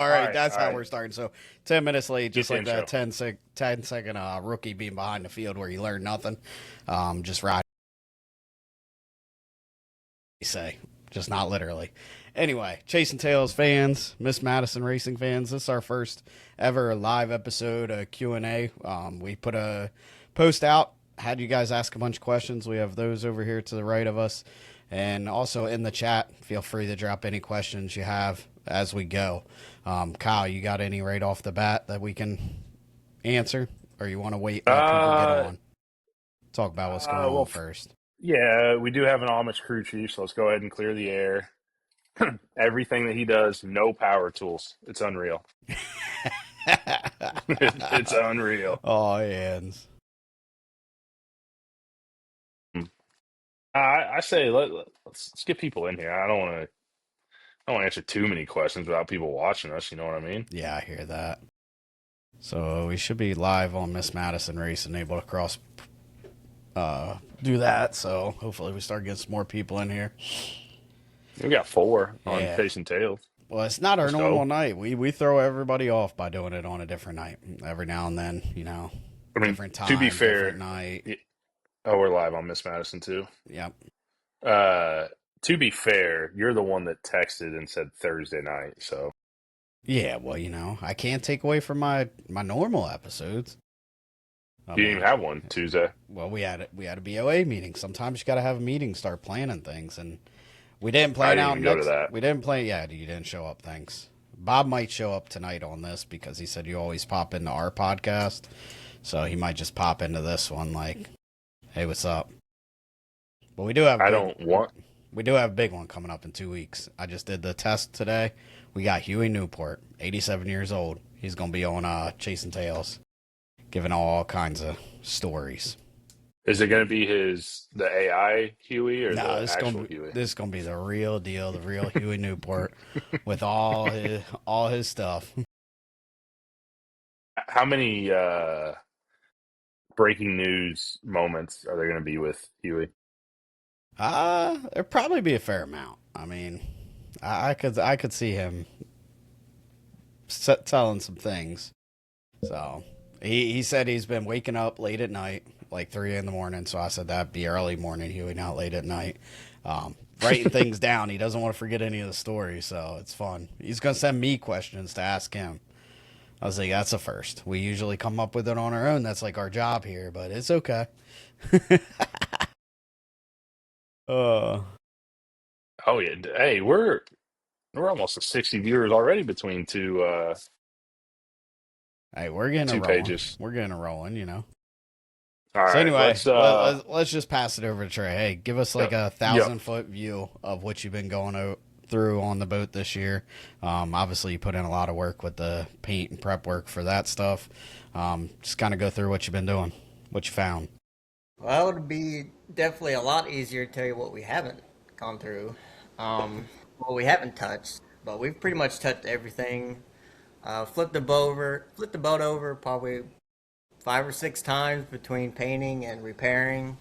All All right, right, that's all how right. we're starting. So 10 minutes late, Get just the like that intro. 10-second rookie being behind the field where you learn nothing. Just ride, you say, just not literally. Anyway, Chasin Tails fans, Miss Madison Racing fans, this is our first ever live episode Q&A. We put a post out, had you guys ask a bunch of questions. We have those over here to the right of us. And also in the chat, feel free to drop any questions you have as we go. Kyle, you got any right off the bat that we can answer? Or you want to wait and let people get Uh, on? Talk about what's going on well, first. yeah, we do have an Amish crew chief, so let's go ahead and clear the air. Everything that he does, no power tools. It's unreal. It's unreal. Oh, hands. I say let's get people in here. I don't want to answer too many questions without people watching us. You know what I mean? Yeah, I hear that. So we should be live on Miss Madison Racing, able to do that. So hopefully we start getting some more people in here. We got four on Yeah. Chasin Tails. Well, it's not our Let's normal go. night. We throw everybody off by doing it on a different night. Every now and then, I mean, different to be time, different fair, night. y- oh, we're live on Miss Madison too. Yep. Uh, to be fair, you're the one that texted and said Thursday night, so Yeah, well, I can't take away from my normal episodes. I you didn't mean, even have one Tuesday. well, we had a BOA meeting. Sometimes you got to have a meeting, start planning things, and we didn't I plan didn't out even go to next. that. We didn't plan. Yeah, you didn't show up. Thanks. Bob might show up tonight on this because he said you always pop into our podcast, so he might just pop into this one. Like, hey, what's up? But I don't want. we do have a big one coming up in 2 weeks. I just did the test today. We got Huey Newport, 87 years old. He's gonna be on Chasing Tails, giving all kinds of stories. Is it going to be the AI Huey or No, the actual Huey? this is gonna be the real deal, the real Huey Newport, with all his stuff. How many breaking news moments are there going to be with Huey? There'd probably be a fair amount. I mean, I could see him telling some things. So he said he's been waking up late at night, like 3 in the morning. So I said that'd be early morning, Huey, not late at night. Writing things down. He doesn't want to forget any of the stories, so it's fun. He's gonna send me questions to ask him. I was like, that's a first. We usually come up with it on our own. That's like our job here, but it's okay. uh, Oh yeah. Hey, we're almost at 60 viewers already between hey, we're getting it two rolling. pages. We're getting it rolling. All So right, anyway, let's let's just pass it over to Trey. Hey, give us like yep, a yep. 1,000 foot view of what you've been going through on the boat this year. Obviously, you put in a lot of work with the paint and prep work for that stuff. Just kind of go through what you've been doing, what you found. Well, it would be definitely a lot easier to tell you what we haven't gone through. What we haven't touched, but we've pretty much touched everything. Flipped the boat over probably 5 or 6 times between painting and repairing.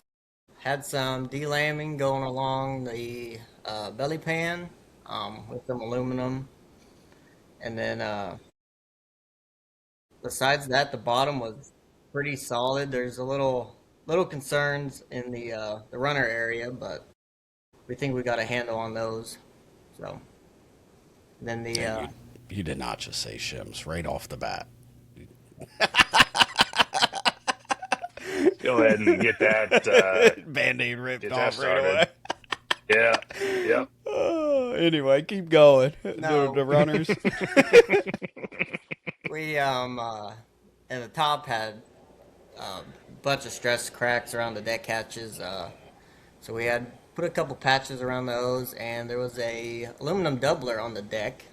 Had some delamming going along the belly pan with some aluminum, and then besides that, the bottom was pretty solid. There's a little concerns in the runner area, but we think we got a handle on those. So then the And you did not just say shims right off the bat. Go ahead and Band-aid ripped get that off right started. away. Yeah, yep. Anyway, keep going. The no, runners. we at the top had a bunch of stress cracks around the deck hatches. So we had put a couple patches around those, and there was a aluminum doubler on the deck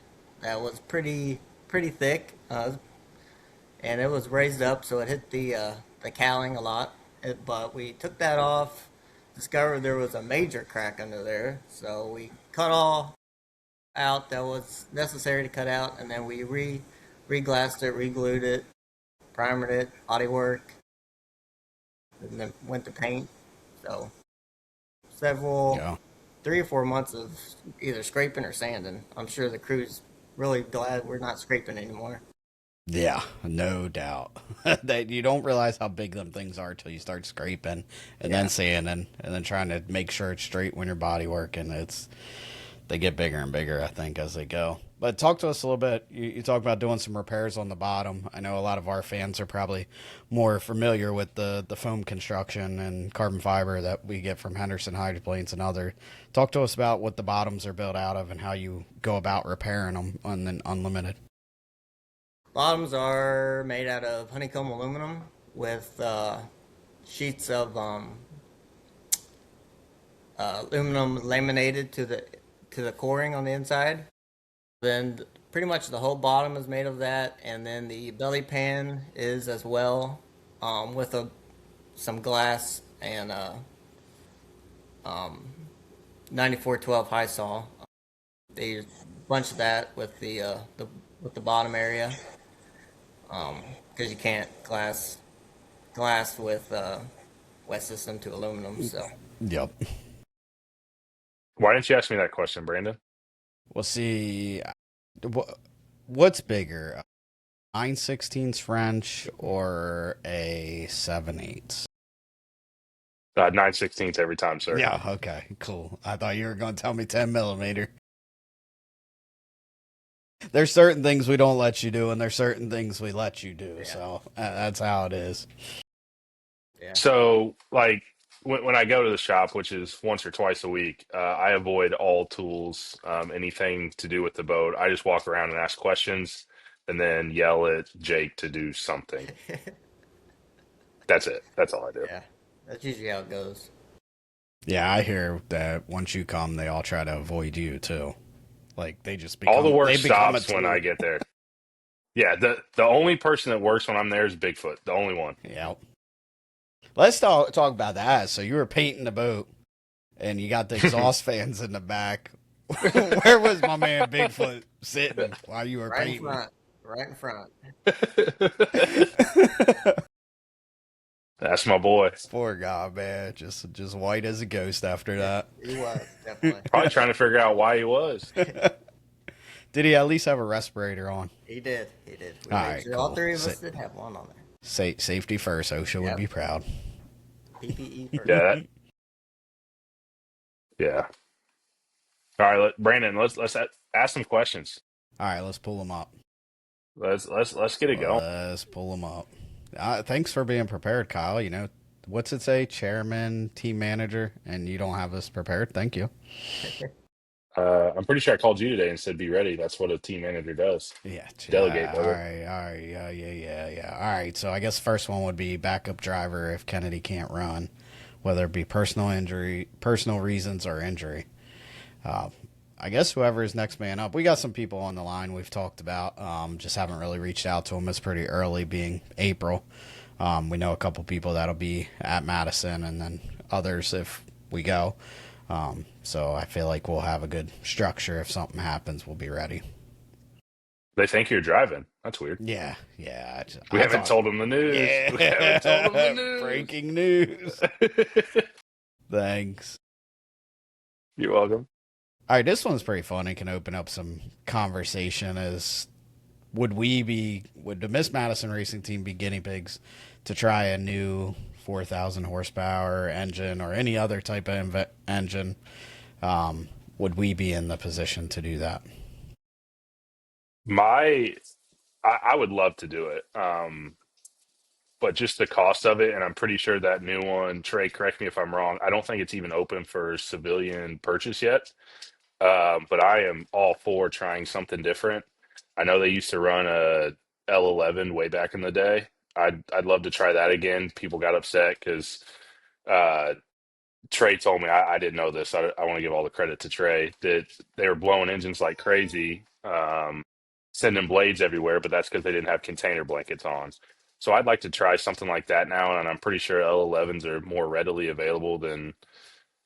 that was pretty thick, and it was raised up, so it hit the cowling a lot. But we took that off, discovered there was a major crack under there, so we cut all out that was necessary to cut out, and then we re-glassed it, re-glued it, primered it, body work, and then went to paint. So several Yeah. 3 or 4 months of either scraping or sanding. I'm sure the crew's really glad we're not scraping anymore. Yeah, no doubt. That you don't realize how big them things are till you start scraping and Yeah. then sanding and then trying to make sure it's straight when your body working. They get bigger and bigger, I think, as they go. But talk to us a little bit. You talk about doing some repairs on the bottom. I know a lot of our fans are probably more familiar with the foam construction and carbon fiber that we get from Henderson hydroplanes and other. Talk to us about what the bottoms are built out of and how you go about repairing them on an unlimited. Bottoms are made out of honeycomb aluminum with sheets of aluminum laminated to the coring on the inside. Then pretty much the whole bottom is made of that, and then the belly pan is as well, with some glass and 9412 high saw. They use a bunch of that with the bottom area, because you can't glass with wet system to aluminum. So Yep. Why didn't you ask me that question, Brandon? We'll see. What's bigger, 9/16 French or a 7/8? 9/16 every time, sir. Yeah, okay, cool. I thought you were going to tell me 10 millimeter. There's certain things we don't let you do, and there's certain things we let you do. yeah, So that's how it is. yeah. So, like, when I go to the shop, which is once or twice a week, I avoid all tools, anything to do with the boat. I just walk around and ask questions and then yell at Jake to do something. That's it. That's all I do. Yeah, that's usually how it goes. Yeah, I hear that once you come, they all try to avoid you too. Like they just All the work they become a stops when tool. I get there. Yeah, the only person that works when I'm there is Bigfoot, the only one. Yep. Let's talk about that. So you were painting the boat, and you got the exhaust fans in the back. Where was my man Bigfoot sitting while you were Right in painting? front. Right in front. That's my boy. Poor guy, man. Just white as a ghost after that. He was, definitely. Probably trying to figure out why he was. Did he at least have a respirator on? He did. He did. We All made right, sure all cool. three of us did have one on there. Safety first. OSHA would Yep. be proud. PPE first. Yeah. Yeah. All right, Brandon. Let's ask some questions. All right, let's pull them up. Let's get it going. Let's pull them up. Thanks for being prepared, Kyle. You know, what's it say? Chairman, team manager, and you don't have us prepared. Thank you. I'm pretty sure I called you today and said be ready. That's what a team manager does. Yeah. Delegate, All brother. right. Yeah. All right. So I guess the first one would be backup driver if Kennedy can't run, whether it be personal injury, personal reasons, or injury. I guess whoever is next man up. We got some people on the line we've talked about. Just haven't really reached out to them. It's pretty early, being April. We know a couple people that'll be at Madison, and then others if we go. So I feel like we'll have a good structure. If something happens, we'll be ready. They think you're driving. That's weird. Yeah. We haven't told them the news. Yeah. We haven't told them the news. Breaking news. Thanks. You're welcome. All right, this one's pretty fun and can open up some conversation. Would the Miss Madison Racing team be guinea pigs to try a new 4,000 horsepower engine or any other type of engine? Would we be in the position to do that? I would love to do it. But just the cost of it, and I'm pretty sure that new one, Trey, correct me if I'm wrong, I don't think it's even open for civilian purchase yet. But I am all for trying something different. I know they used to run a L11 way back in the day. I'd love to try that again. People got upset because uh, Trey told me I didn't know this. I want to give all the credit to Trey that they were blowing engines like crazy, sending blades everywhere, but that's because they didn't have container blankets on. So I'd like to try something like that now, and I'm pretty sure L11s are more readily available than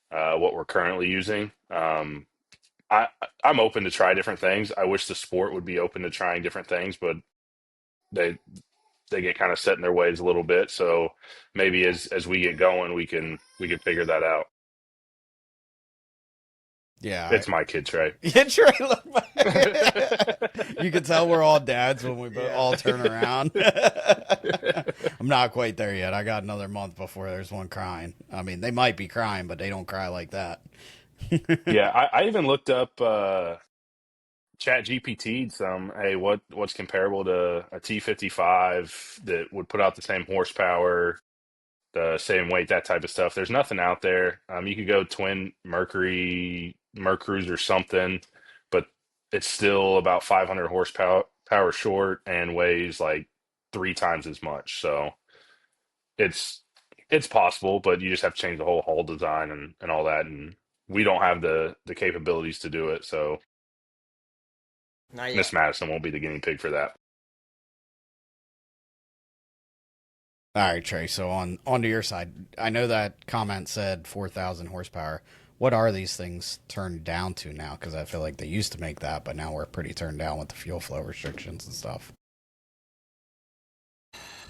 what we're currently using. I I'm open to try different things. I wish the sport would be open to trying different things, but they they get kind of set in their ways a little bit. So maybe as we get going, we can figure that out. Yeah, It's my kid, Trey. Yeah, Trey, look back. You can tell we're all dads when we all turn around. I'm not quite there yet. I got another month before there's one crying. I mean, they might be crying, but they don't cry like that. Yeah, I even looked up Chat GPT'd some. Hey, what's comparable to a T55 that would put out the same horsepower, the same weight, that type of stuff. There's nothing out there. You could go twin Mercury's or something, but it's still about 500 horsepower short and weighs like three times as much. So it's it's possible, but you just have to change the whole hull design and all that. And we don't have the capabilities to do it. So Not Miss yet. Madison won't be the guinea pig for that. All right, Trey. So onto your side, I know that comment said 4,000 horsepower. What are these things turned down to now? Because I feel like they used to make that, but now we're pretty turned down with the fuel flow restrictions and stuff.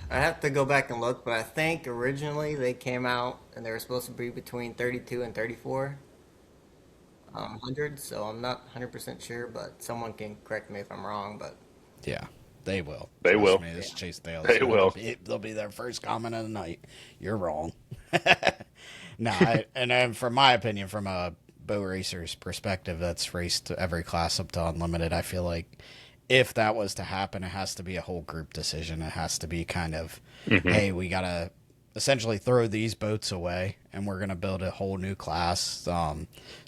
I have to go back and look, but I think originally they came out and they were supposed to be between 32 and 34 hundred. So I'm not 100% sure, but someone can correct me if I'm wrong. But Yeah, they will. They Trust will. me. This yeah, is Chasin Tails. They will. They'll be their first comment of the night. You're wrong. No, and then from my opinion, from a bow racer's perspective, that's raced every class up to unlimited. I feel like if that was to happen, it has to be a whole group decision. It has to be kind of, Hmm. hey, we gotta essentially throw these boats away, and we're gonna build a whole new class.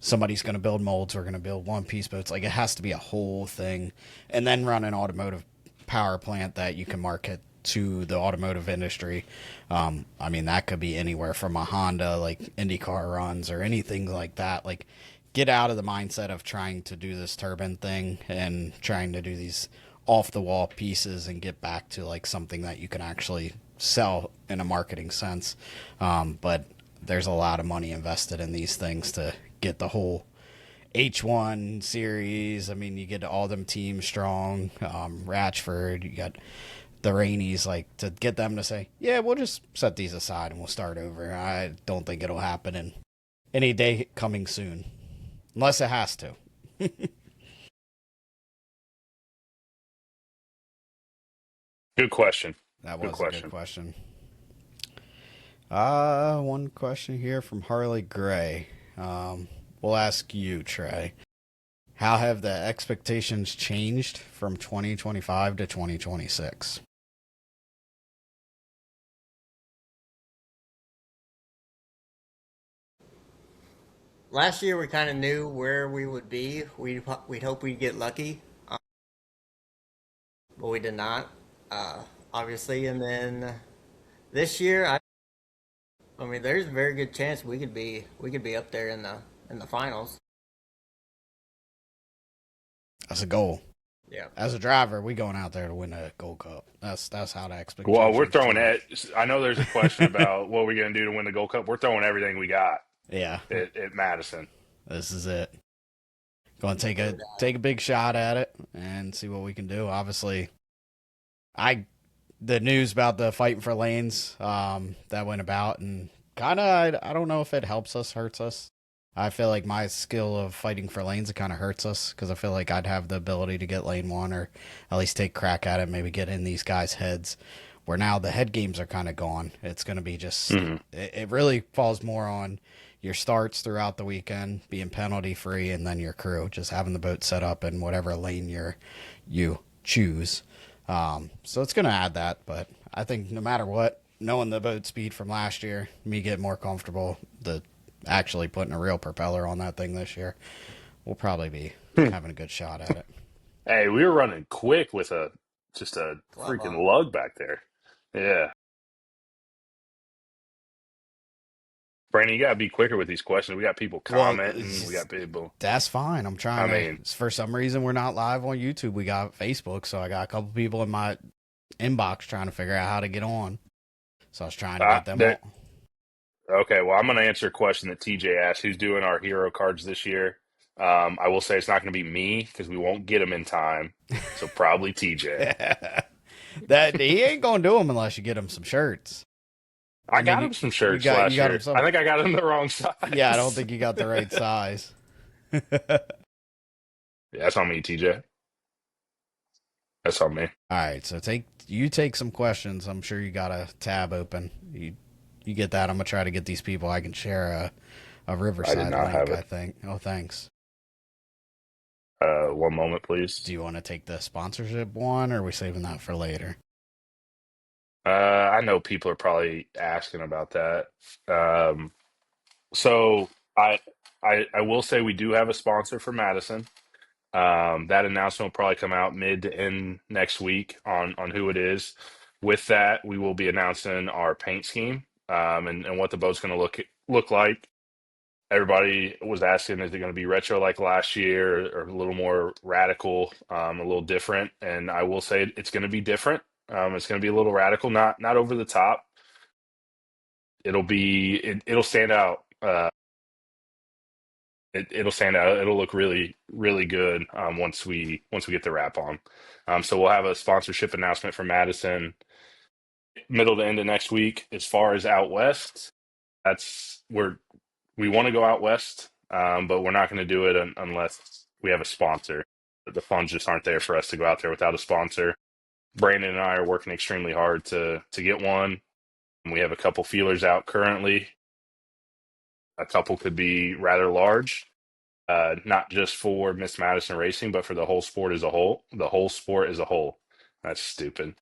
Somebody's gonna build molds. We're gonna build one piece boats. Like it has to be a whole thing, and then run an automotive power plant that you can market to the automotive industry. I mean, that could be anywhere from a Honda, like IndyCar runs or anything like that. Like, get out of the mindset of trying to do this turbine thing and trying to do these off the wall pieces and get back to like something that you can actually sell in a marketing sense. But there's a lot of money invested in these things to get the whole H1 series. I mean, you get all them teams strong. Ratchford, you got the Rainies, like to get them to say, yeah, we'll just set these aside and we'll start over. I don't think it'll happen in any day coming soon, unless it has to. Good question. That Good was a good question. question. One question here from Harley Gray. We'll ask you, Trey. How have the expectations changed from 2025 to 2026? last year we kind of knew where we would be. We'd hope we'd get lucky, but we did not, obviously. And then this year, I mean, there's a very good chance we could be up there in the finals. That's a goal. Yeah. As a driver, we going out there to win a Gold Cup. That's how the Well, we're expectations throwing change. it. I know there's a question about what we're going to do to win the Gold Cup. We're throwing everything we got Yeah, at Madison. this is it. Going to No take a big shot at it and see what we can do. Obviously, I the news about the fighting for lanes that went about and kind of I don't know if it helps us, hurts us. I feel like my skill of fighting for lanes it kind of hurts us because I feel like I'd have the ability to get lane one or at least take a crack at it, maybe get in these guys' heads. Where now the head games are kind of gone. It's going to be just Hmm. it really falls more on your starts throughout the weekend being penalty free, and then your crew just having the boat set up in whatever lane you choose. So it's going to add that, but I think no matter what, knowing the boat speed from last year, me getting more comfortable, the actually putting a real propeller on that thing this year, we'll probably be having a good shot at it. Hey, we were running quick with just a glove freaking on. lug back there. Yeah. Brandon, you got to be quicker with these questions. We got people Well, commenting. We got people. that's fine. I'm I trying to. mean, For some reason, we're not live on YouTube. We got Facebook, so I got a couple people in my inbox trying to figure out how to get on. So I was trying to get them that all. okay. Well, I'm going to answer a question that TJ asked. Who's doing our hero cards this year? I will say it's not going to be me because we won't get them in time. So probably TJ. That he ain't gonna do them unless you get him some shirts. I I mean, got him some you shirts got you last got him year. I some. think I got him the wrong Yeah, I don't size. think you got the right size. Yeah, that's on me, TJ. That's on me. All right, so take some questions. I'm sure you got a tab open. You get that. I'm gonna try to get these people. I can share a I did Riverside not link. have I it. think. Oh, thanks. One moment, Do please. you want to take the sponsorship one, or are we saving that for later? I know people are probably asking about that. Um, so I, I will say we do have a sponsor for Madison. That announcement will probably come out mid to end next week on who it is. With that, we will be announcing our paint scheme, and what the boat's going to look like. Everybody was asking, is it going to be retro like last year, or a little more radical, a little different? And I will say it's going to be different. It's going to be a little radical, not over the top. It'll stand out. It'll stand out. It'll look really, really good once we get the wrap on. So we'll have a sponsorship announcement for Madison middle to end of next week. As far as out west, we want to go out west, but we're not going to do it unless we have a sponsor. The funds just aren't there for us to go out there without a sponsor. Brandon and I are working extremely hard to get one. We have a couple feelers out currently. A couple could be rather large, not just for Miss Madison Racing, but for the whole sport as a whole. The whole sport as a whole. That's stupid,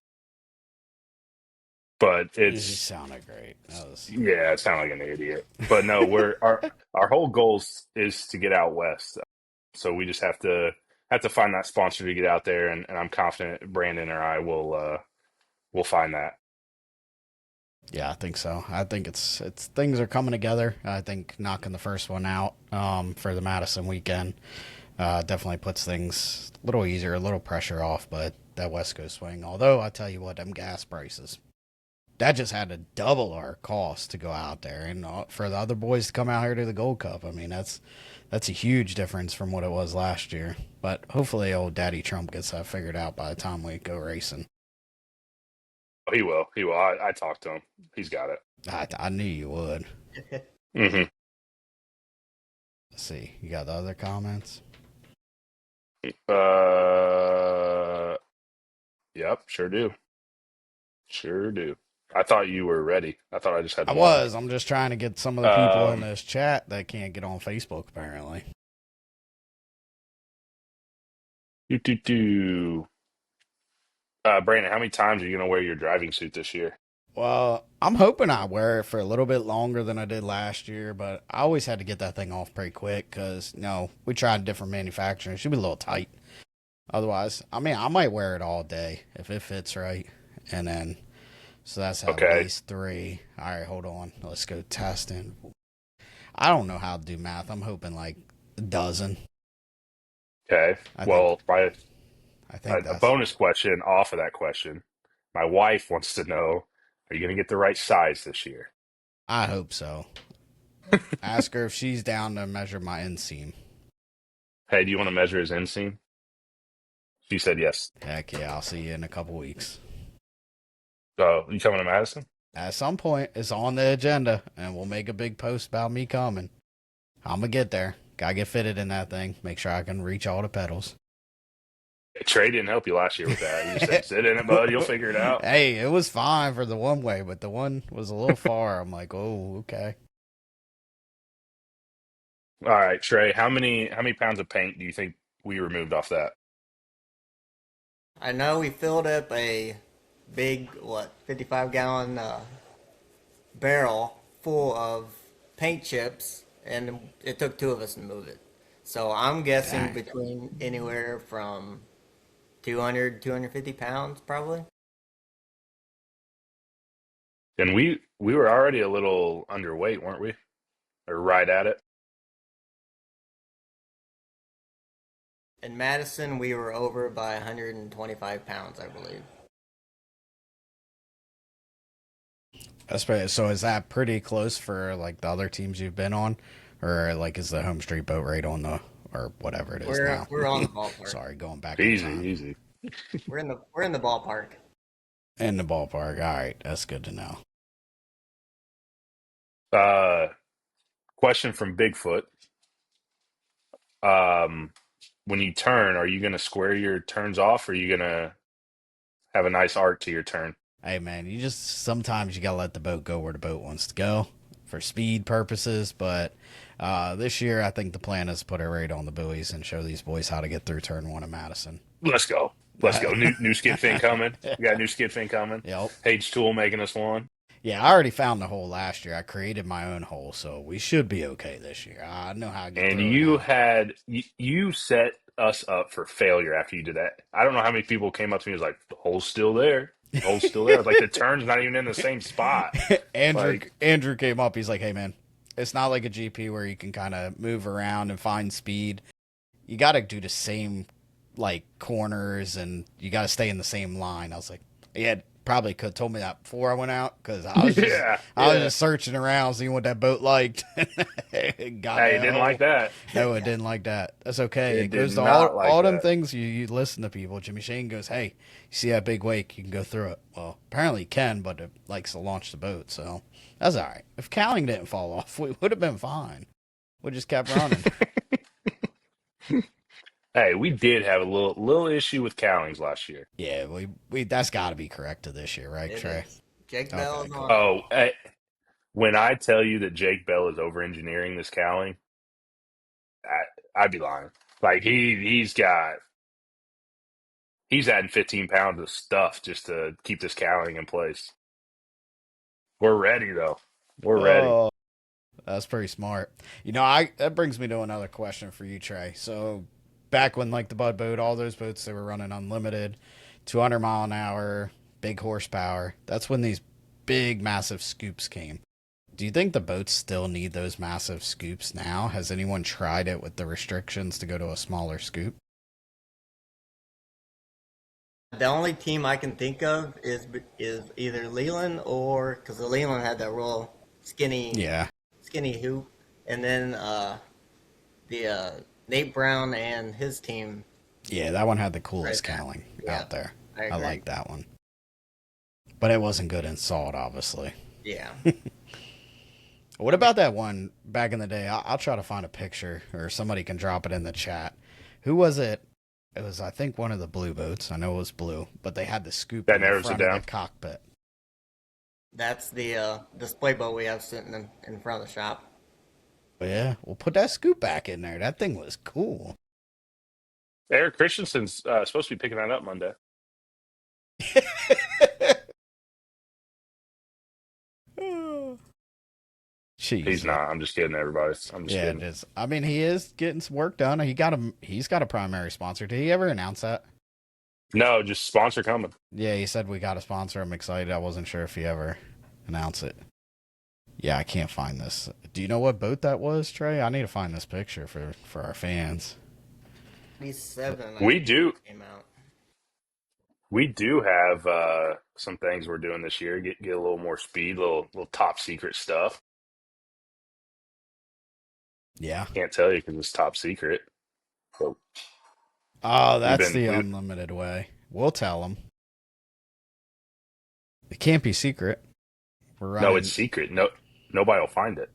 but You it's sounded great. That was yeah, it sounded like an idiot. But no, we're our whole goal is to get out west. So we just have to find that sponsor to get out there, and I'm confident Brandon or I will find that. yeah. I think so. I think it's things are coming together. I think knocking the first one out for the Madison weekend definitely puts things a little easier, a little pressure off. But that West Coast swing. Although I tell you what, them gas prices that just had to double our cost to go out there, and for the other boys to come out here to the Gold Cup. I mean, that's a huge difference from what it was last year. But hopefully, old Daddy Trump gets that figured out by the time we go racing. Oh, he will. He will. I talked to him. He's got it. I knew you would. Hmm. Let's see, you got the other comments? Uh, yep, sure do. Sure do. I thought you were ready. I thought I just had I one. was. I'm just trying to get some of the people in Um, this chat that can't get on Facebook apparently. do. Brandon, how many times are you gonna wear your driving suit this year? Well, I'm hoping I wear it for a little bit longer than I did last year, but I always had to get that thing off pretty quick because, we tried different manufacturers. It should be a little tight. Otherwise, I mean, I might wear it all day if it fits right. And then, so that's at Okay. least three. All right, hold on. Let's go testing. I don't know how to do math. I'm hoping like a dozen. Okay. I think, Well, my I think a that's, bonus question off of that question. My wife wants to know, are you gonna get the right size this year? I hope so. Ask her if she's down to measure my inseam. Hey, do you want to measure his inseam? She said yes. Heck yeah, I'll see you in a couple weeks. You coming to Madison? At some point, it's on the agenda, and we'll make a big post about me coming. I'm gonna get there. Gotta get fitted in that thing. Make sure I can reach all the pedals. Trey didn't help you last year with that. He just said, "Sit in it, bud. You'll figure it out." Hey, it was fine for the one way, but the one was a little far. I'm like, oh, okay. All right, Trey. How many pounds of paint do you think we removed off that? I know we filled up a big, 55-gallon barrel full of paint chips, and it took two of us to move it. So I'm guessing Dang. between anywhere from 200, 250 pounds, probably. And we were already a little underweight, weren't we? Or right at it. In Madison, we were over by 125 pounds, I believe. So is that pretty close for like the other teams you've been on, or like is the home street boat rate on the or whatever it is We're now? we're on the ballpark. Sorry, going back in Easy, time. easy. We're in the ballpark. In the ballpark. All right, that's good to know. Uh, Question from Bigfoot. Um, when you turn, are you gonna square your turns off, or are you gonna Have a nice arc to your turn. Hey man, you just sometimes you gotta let the boat go where the boat wants to go for speed purposes. But this year, I think the plan is to put it right on the buoys and show these boys how to get through turn one of Madison. Let's go. Let's go. New skid fin coming. We got a new skid fin coming. Yep. H Tool making us one. Yeah, I already found the hole last year. I created my own hole, so we should be okay this year. I know how to get And through it you now. had you set us up for failure after you did that. I don't know how many people came up to me and was like, the hole's still there. The hole's still there. I was like, the turn's not even in the same spot. Andrew Like, Andrew came up. He's like, "Hey man, it's not like a GP where you can kind of move around and find speed. You got to do the same like corners and you got to stay in the same line." I was like, "Yeah, probably could have told me that before I went out because I was just yeah, I was yeah. just searching around seeing what that boat liked." Got Hey, that didn't hole. like that. No, it didn't like that. That's okay. It It did goes to all not like all them that. things. You listen to people. Jimmy Shane goes, "Hey, you see that big wake? You can go through it." Well, apparently you can, but it likes to launch the boat, so that's all right. If cowling didn't fall off, we would have been fine. We just kept running. Hey, we did have a little issue with cowlings last year. Yeah, we that's got to be corrected this year, right, It Trey? is. Jake Bell Okay, is on cool. it. Oh, hey, when I tell you that Jake Bell is over engineering this cowling, I'd be lying. Like he's adding 15 pounds of stuff just to keep this cowling in place. We're ready though. We're ready. Oh, that's pretty smart. I that brings me to another question for you, Trey. So back when like the Bud boat, all those boats they were running unlimited, 200 mile an hour, big horsepower. That's when these big massive scoops came. Do you think the boats still need those massive scoops now? Has anyone tried it with the restrictions to go to a smaller scoop? The only team I can think of is either Leland or because the Leland had that real Yeah. skinny hoop, and then the Nate Brown and his team. Yeah, that one had the Right coolest there. cowling Yeah, out there. I I agree. like that one. But it wasn't good in salt, obviously. Yeah, What about that one back in the day? I'll try to find a picture or somebody can drop it in the chat. Who was it? It was, I think, one of the blue boats. I know it was blue, but they had the scoop That in the narrows it front of the down. cockpit. that's the display boat we have sitting in front of the shop. But yeah, we'll put that scoop back in there. That thing was cool. Eric Christensen's supposed to be picking that up Monday. Jeez. He's not. I'm just kidding, everybody. I'm just Yeah, it kidding. is. I mean, he is getting some work done. He's got a primary sponsor. Did he ever announce that? No, just sponsor coming. Yeah, he said we got a sponsor. I'm excited. I wasn't sure if he ever announced it. Yeah, I can't find this. Do you know what boat that was, Trey? I need to find this picture for our fans. 37, I We think, do. came out. We do have some things we're doing this year. Get a little more speed, little top secret stuff. Yeah. Can't tell you because it's top secret. But Oh, we've that's been the we, unlimited way. We'll tell them. It can't be secret. We're no, it's running. secret. No, nobody will find it.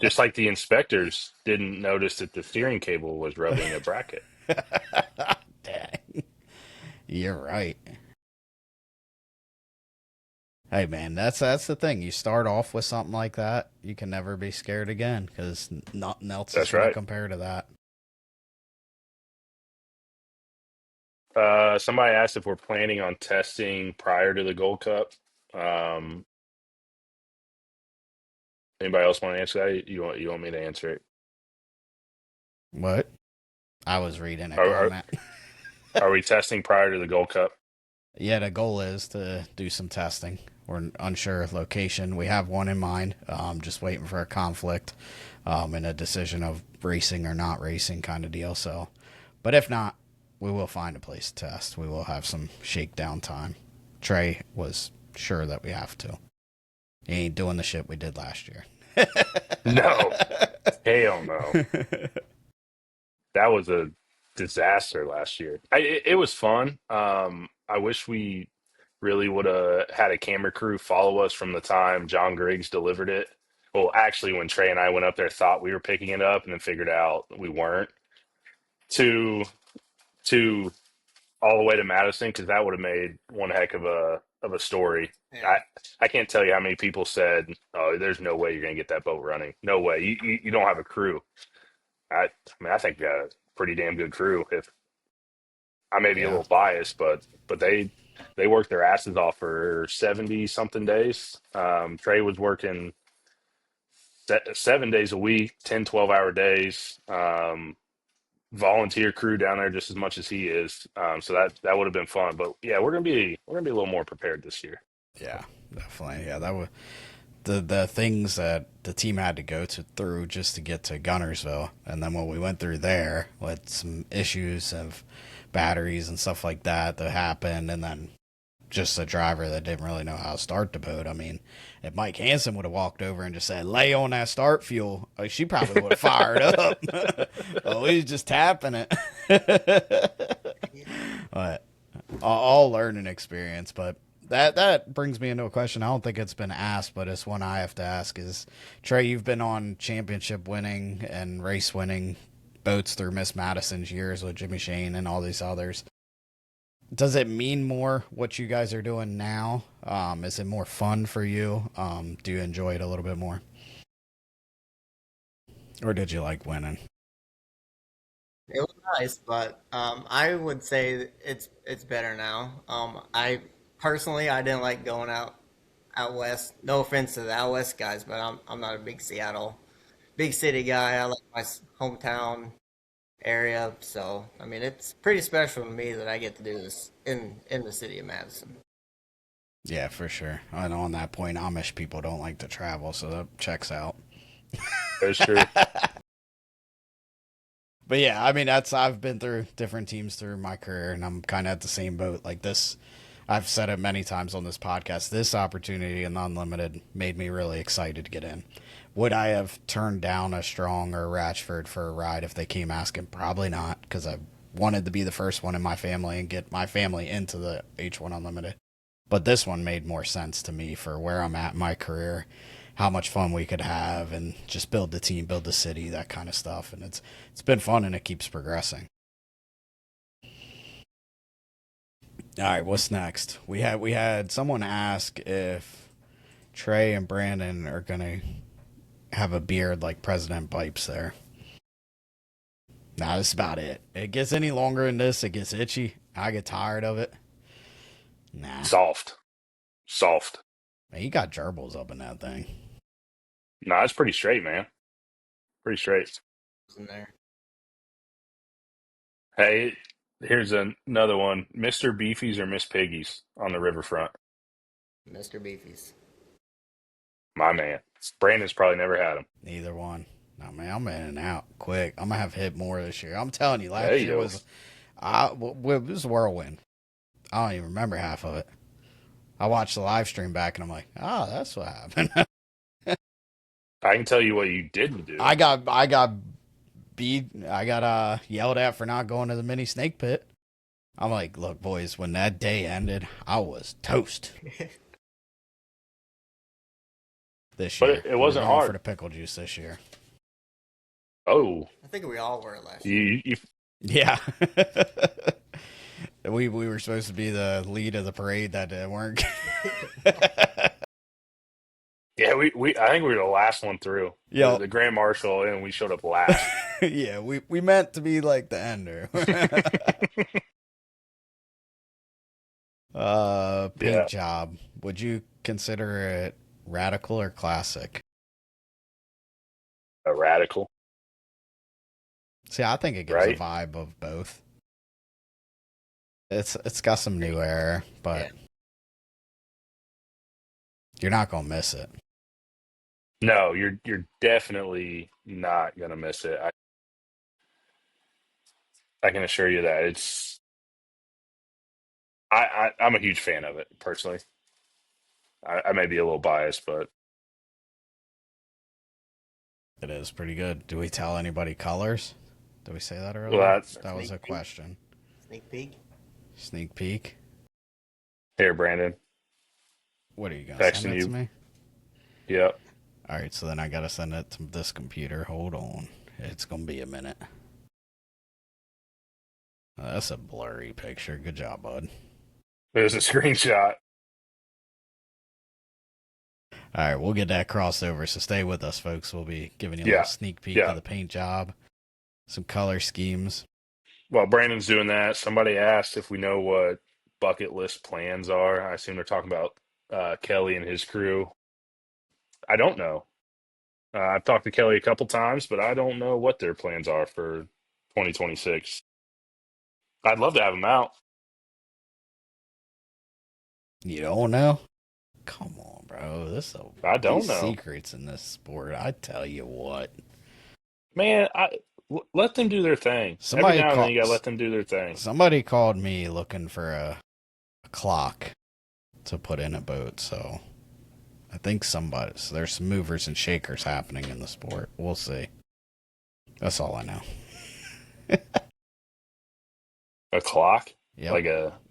Just like the inspectors didn't notice that the steering cable was rubbing a bracket. Dang. You're right. Hey man, that's the thing. You start off with something like that, you can never be scared again because nothing else is That's going to right. compare to that. Somebody asked if we're planning on testing prior to the Gold Cup. Um, Anybody else want to answer that? You want me to answer it? What? I was reading a Are, are comment. are we testing prior to the Gold Cup? Yeah, the goal is to do some testing. We're unsure of location. We have one in mind. Just waiting for a conflict, and a decision of racing or not racing kind of deal. So, but if not, we will find a place to test. We will have some shakedown time. Trey was sure that we have to. He ain't doing the shit we did last year. No, hell no. That was a disaster last year. It was fun. I wish we really would have had a camera crew follow us from the time John Griggs delivered it. Well, actually, when Trey and I went up there, thought we were picking it up, and then figured out we weren't. To to all the way to Madison, because that would have made one heck of a story. Yeah. I can't tell you how many people said, "Oh, there's no way you're gonna get that boat running. No way. You don't have a crew." I mean, I think we got a pretty damn good crew. If I may be a Yeah. little biased, but they worked their asses off for 70 something days. Trey was working 7 days a week, 10, 12 hour days. Volunteer crew down there just as much as he is. So that would have been fun. But yeah, we're gonna be a little more prepared this year. Yeah, definitely. Yeah, that was the things that the team had to go through just to get to Gunnersville, and then what we went through there with some issues of batteries and stuff like that happened, and then just a driver that didn't really know how to start the boat. I mean, if Mike Hansen would have walked over and just said, "Lay on that start fuel," she probably would have fired up. Oh, he's just tapping it. But all learning experience. But that brings me into a question. I don't think it's been asked, but it's one I have to ask. Is Trey, you've been on championship winning and race winning boats through Miss Madison's years with Jimmy Shane and all these others. Does it mean more what you guys are doing now? Is it more fun for you? Do you enjoy it a little bit more? Or did you like winning? It was nice, but I would say it's better now. I personally I didn't like going out west. No offense to the out west guys, but I'm not a big Seattle, big city guy. I like my hometown area. So I mean, it's pretty special to me that I get to do this in the city of Madison. Yeah, for sure. And on that point, Amish people don't like to travel, so that checks out. That's true. But yeah, I mean, I've been through different teams through my career, and I'm kind of at the same boat. Like this, I've said it many times on this podcast. This opportunity in the Unlimited made me really excited to get in. Would I have turned down a Strong or a Ratchford for a ride if they came asking? Probably not, because I wanted to be the first one in my family and get my family into the H1 Unlimited. But this one made more sense to me for where I'm at in my career, how much fun we could have, and just build the team, build the city, that kind of stuff. And it's been fun, and it keeps progressing. All right, what's next? We had someone ask if Trey and Brandon are gonna have a beard like President Pipes there. Nah, that's about it. It gets any longer than this, it gets itchy. I get tired of it. Nah. Soft. Soft. Man, you got gerbils up in that thing. No, it's pretty straight, man. Pretty straight. In there, Hey, here's another one. Mr. Beefies or Miss Piggies on the riverfront. Mr. Beefies. My man. Brandon's probably never had them. Neither one. No, man, I'm in and out quick. I'm gonna have hit more this year. I'm telling you, There last you year go. was it was a whirlwind. I don't even remember half of it. I watched the live stream back and I'm like, oh, that's what happened. I can tell you what you didn't do. I got yelled at for not going to the mini snake pit. I'm like, look, boys, when that day ended, I was toast. This But year, it wasn't we're going hard. for the pickle juice this year. Oh, I think we all were last year. you Yeah. We were supposed to be the lead of the parade that weren't. yeah, we I think we were the last one through. Yeah. The Grand Marshal, and we showed up last. Yeah, we meant to be like the ender. Paint Yeah, job. Would you consider it radical or classic? a radical, See, I think it gives right? a vibe of both. It's got some new air, but Yeah. you're not gonna miss it. No, you're definitely not gonna miss it. I can assure you that I'm a huge fan of it personally. I may be a little biased, but It is pretty good. Do we tell anybody colors? Did we say that well, earlier? that's That was a Sneak peek. question. Sneak peek. Sneak peek. here, Brandon, What are you gonna send texting it to you. me? Yep. All right, so then I gotta send it to this computer. Hold on, it's gonna be a minute. That's a blurry picture. Good job, bud. There's a screenshot. All right, we'll get that crossed over, so stay with us, folks. We'll be giving you a little Yeah, sneak peek of yeah. the paint job, some color schemes. While Brandon's doing that, somebody asked if we know what bucket list plans are. I assume they're talking about Kelly and his crew. I don't know. I've talked to Kelly a couple times, but I don't know what their plans are for 2026. I'd love to have him out. You don't know? Come on, bro. I don't These know. secrets in this sport. I tell you what. Man, let them do their thing. Every Somebody now and then called. you gotta let them do their thing. Somebody called me looking for a clock to put in a boat. So I think there's some movers and shakers happening in the sport. We'll see. That's all I know. A clock? Yep. Like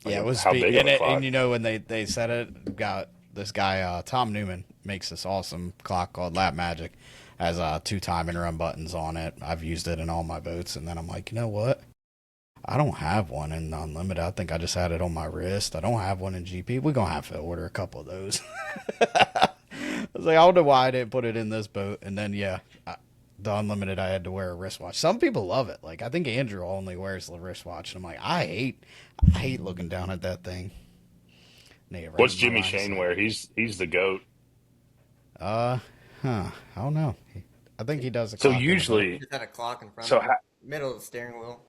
Yeah, it was how big of a and clock? you know when they said it, got this guy Tom Newman makes this awesome clock called Lap Magic, has 2 time and run buttons on it. I've used it in all my boats, and then I'm like, you know what? I don't have one in Unlimited. I think I just had it on my wrist. I don't have one in GP. We're gonna have to order a couple of those. I was like, I don't know why I didn't put it in this boat. And then the Unlimited, I had to wear a wristwatch. Some people love it. Like I think Andrew only wears the wristwatch, and I'm like, I hate looking down at that thing. Right What's in my Jimmy line of Shane sight. wear? He's the goat. Uh, I don't know. I think he does a So clock in the boat. He usually, just had a clock in front so of him, middle of the steering wheel.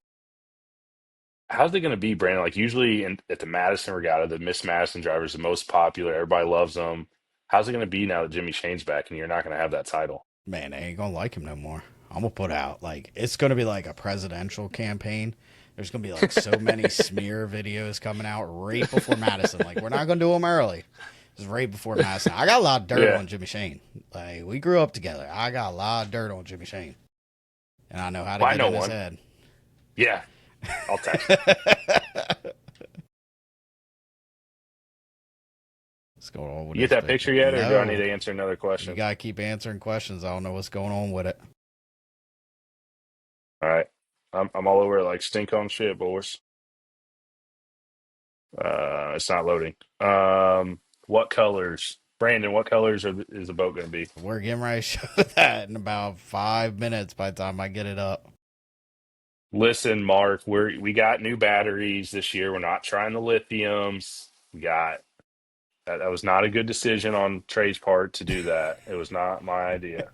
how's it going to be, Brandon? Like usually at the Madison Regatta, the Miss Madison driver is the most popular. Everybody loves them. How's it going to be now that Jimmy Shane's back and you're not going to have that title? Man, they ain't gonna like him no more. I'm gonna put out like it's gonna be like a presidential campaign. There's gonna be like so many smear videos coming out right before Madison. Like we're not gonna do them early. It's right before Madison. I got a lot of dirt Yeah, on Jimmy Shane. Like we grew up together. I got a lot of dirt on Jimmy Shane, and I know how to well, I get know in his one. head. Yeah, I'll text him. What's going on with You get this that picture picture? yet, or do I need No, to answer another you question? gotta keep answering questions. I don't know what's going on with it. All right, I'm all over it like stink on shit, boys. It's not loading. What colors, Brandon? What colors is the boat going to be? We're getting ready to show that in about 5 minutes by the time I get it up. Listen, Mark, we got new batteries this year. We're not trying the lithiums. We got that was not a good decision on Trey's part to do that. It was not my idea.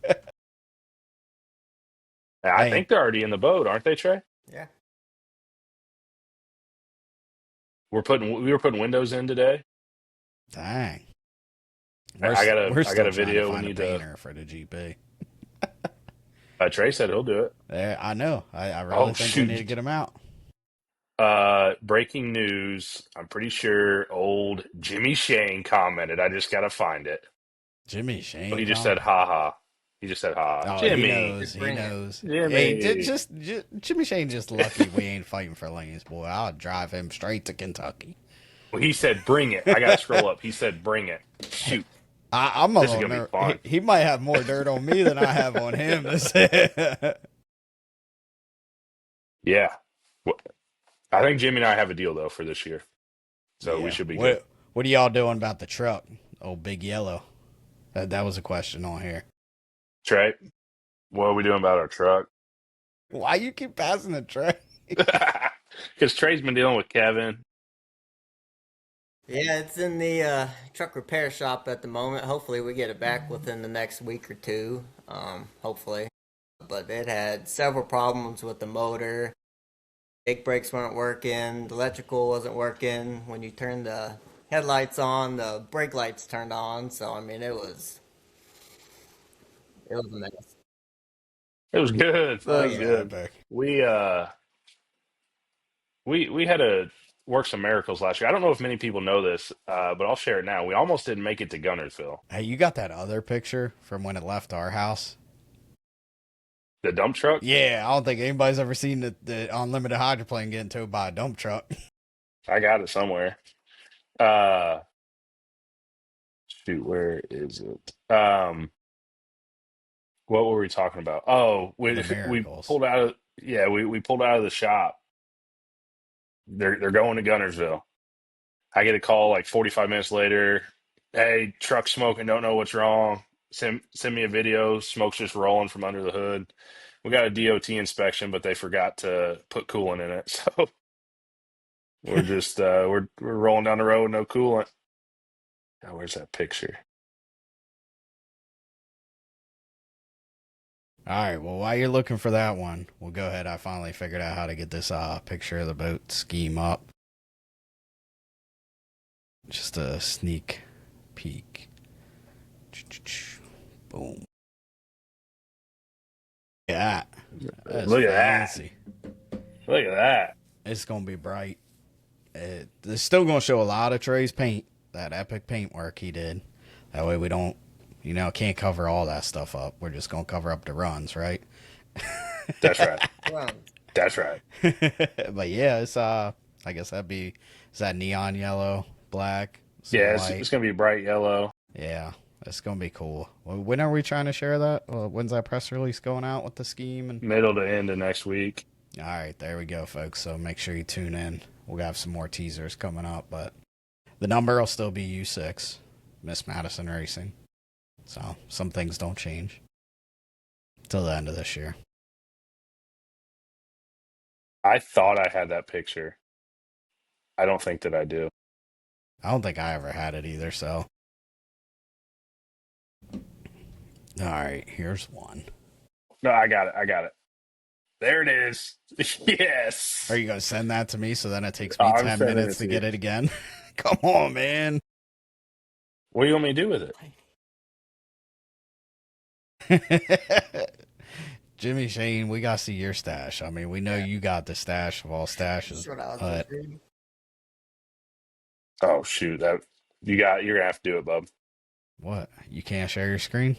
And I Hey, think they're already in the boat, aren't they, Trey? Yeah. We were putting windows in today. dang. We're I got still a trying to video we find a need to. painter for the GP. Trey said he'll do it. I know. I really Oh think we need to shoot! get him out. Breaking news. I'm pretty sure old Jimmy Shane commented. I just gotta find it. Jimmy Oh, Shane he just said comment. ha ha. He just said ha. Oh, he Jimmy. knows. Just He bring it. knows. Hey, Jimmy. Jimmy Shane just lucky we ain't fighting for lanes, boy. I'll drive him straight to Kentucky. Well, he said bring it. I gotta scroll up. He said bring it. Shoot. I'm a This is little gonna be nervous. fun. He might have more dirt on me than I have on him. Yeah. Well, I think Jimmy and I have a deal though for this year. So we Yeah. should be good. What are y'all doing about the truck? Oh, Big Yellow. That was a question on here. Trey, what are we doing about our truck? Why you keep passing the tray? Because Trey's been dealing with Kevin. Yeah, it's in the truck repair shop at the moment. Hopefully, we get it back within the next week or two. Hopefully. But it had several problems with the motor. Brake brakes weren't working. The electrical wasn't working. When you turned the headlights on, the brake lights turned on. So I mean, it was a mess. It was good. It Oh That's was yeah. good. epic. We had to work some miracles last year. I don't know if many people know this, but I'll share it now. We almost didn't make it to Gunnersville. Hey, you got that other picture from when it left our house? The dump truck. Yeah, I don't think anybody's ever seen the unlimited hydroplane getting towed by a dump truck. I got it somewhere. Uh, shoot, where is it? What were we talking about? Oh, The we we miracles. pulled out of we pulled out of the shop They're going to Gunnersville. I get a call like 45 minutes later. Hey, truck smoking, don't know what's wrong. Send me a video. Smoke's just rolling from under the hood. We got a DOT inspection, but they forgot to put coolant in it. So we're just we're rolling down the road, no coolant. Oh, where's that picture? All right. Well, while you're looking for that one, we'll go ahead. I finally figured out how to get this picture of the boat scheme up. Just a sneak peek. Boom. Yeah. That's Look at fancy. that. Look at that. It's going to be bright. It's still going to show a lot of Trey's paint, that epic paint work he did. That way we don't, can't cover all that stuff up. We're just going to cover up the runs, right? That's right. Well, That's right. But yeah, it's I guess is that neon yellow, black, some Yeah, white. it's gonna be bright yellow. Yeah, it's gonna be cool. Well, when are we trying to share that? When's that press release going out with the scheme? And Middle to end of next week. all right, there we go, folks. So make sure you tune in. We'll have some more teasers coming up, but the number will still be U6, Miss Madison Racing. So some things don't change till the end of this year. I thought I had that picture. I don't think that I do. I don't think I ever had it either. So all right, here's one. No, I got it. I got it. There it is. Yes. Are you going to send that to me so then it takes me I'm 10 sending minutes it to to get you. it again? Come on, man. What do you want me to do with it? Jimmy Shane, we got to see your stash. I mean, we know Yeah. you got the stash of all stashes. that's what I was But thinking. Oh shoot, you're gonna have to do it, bub. what? You can't share your screen?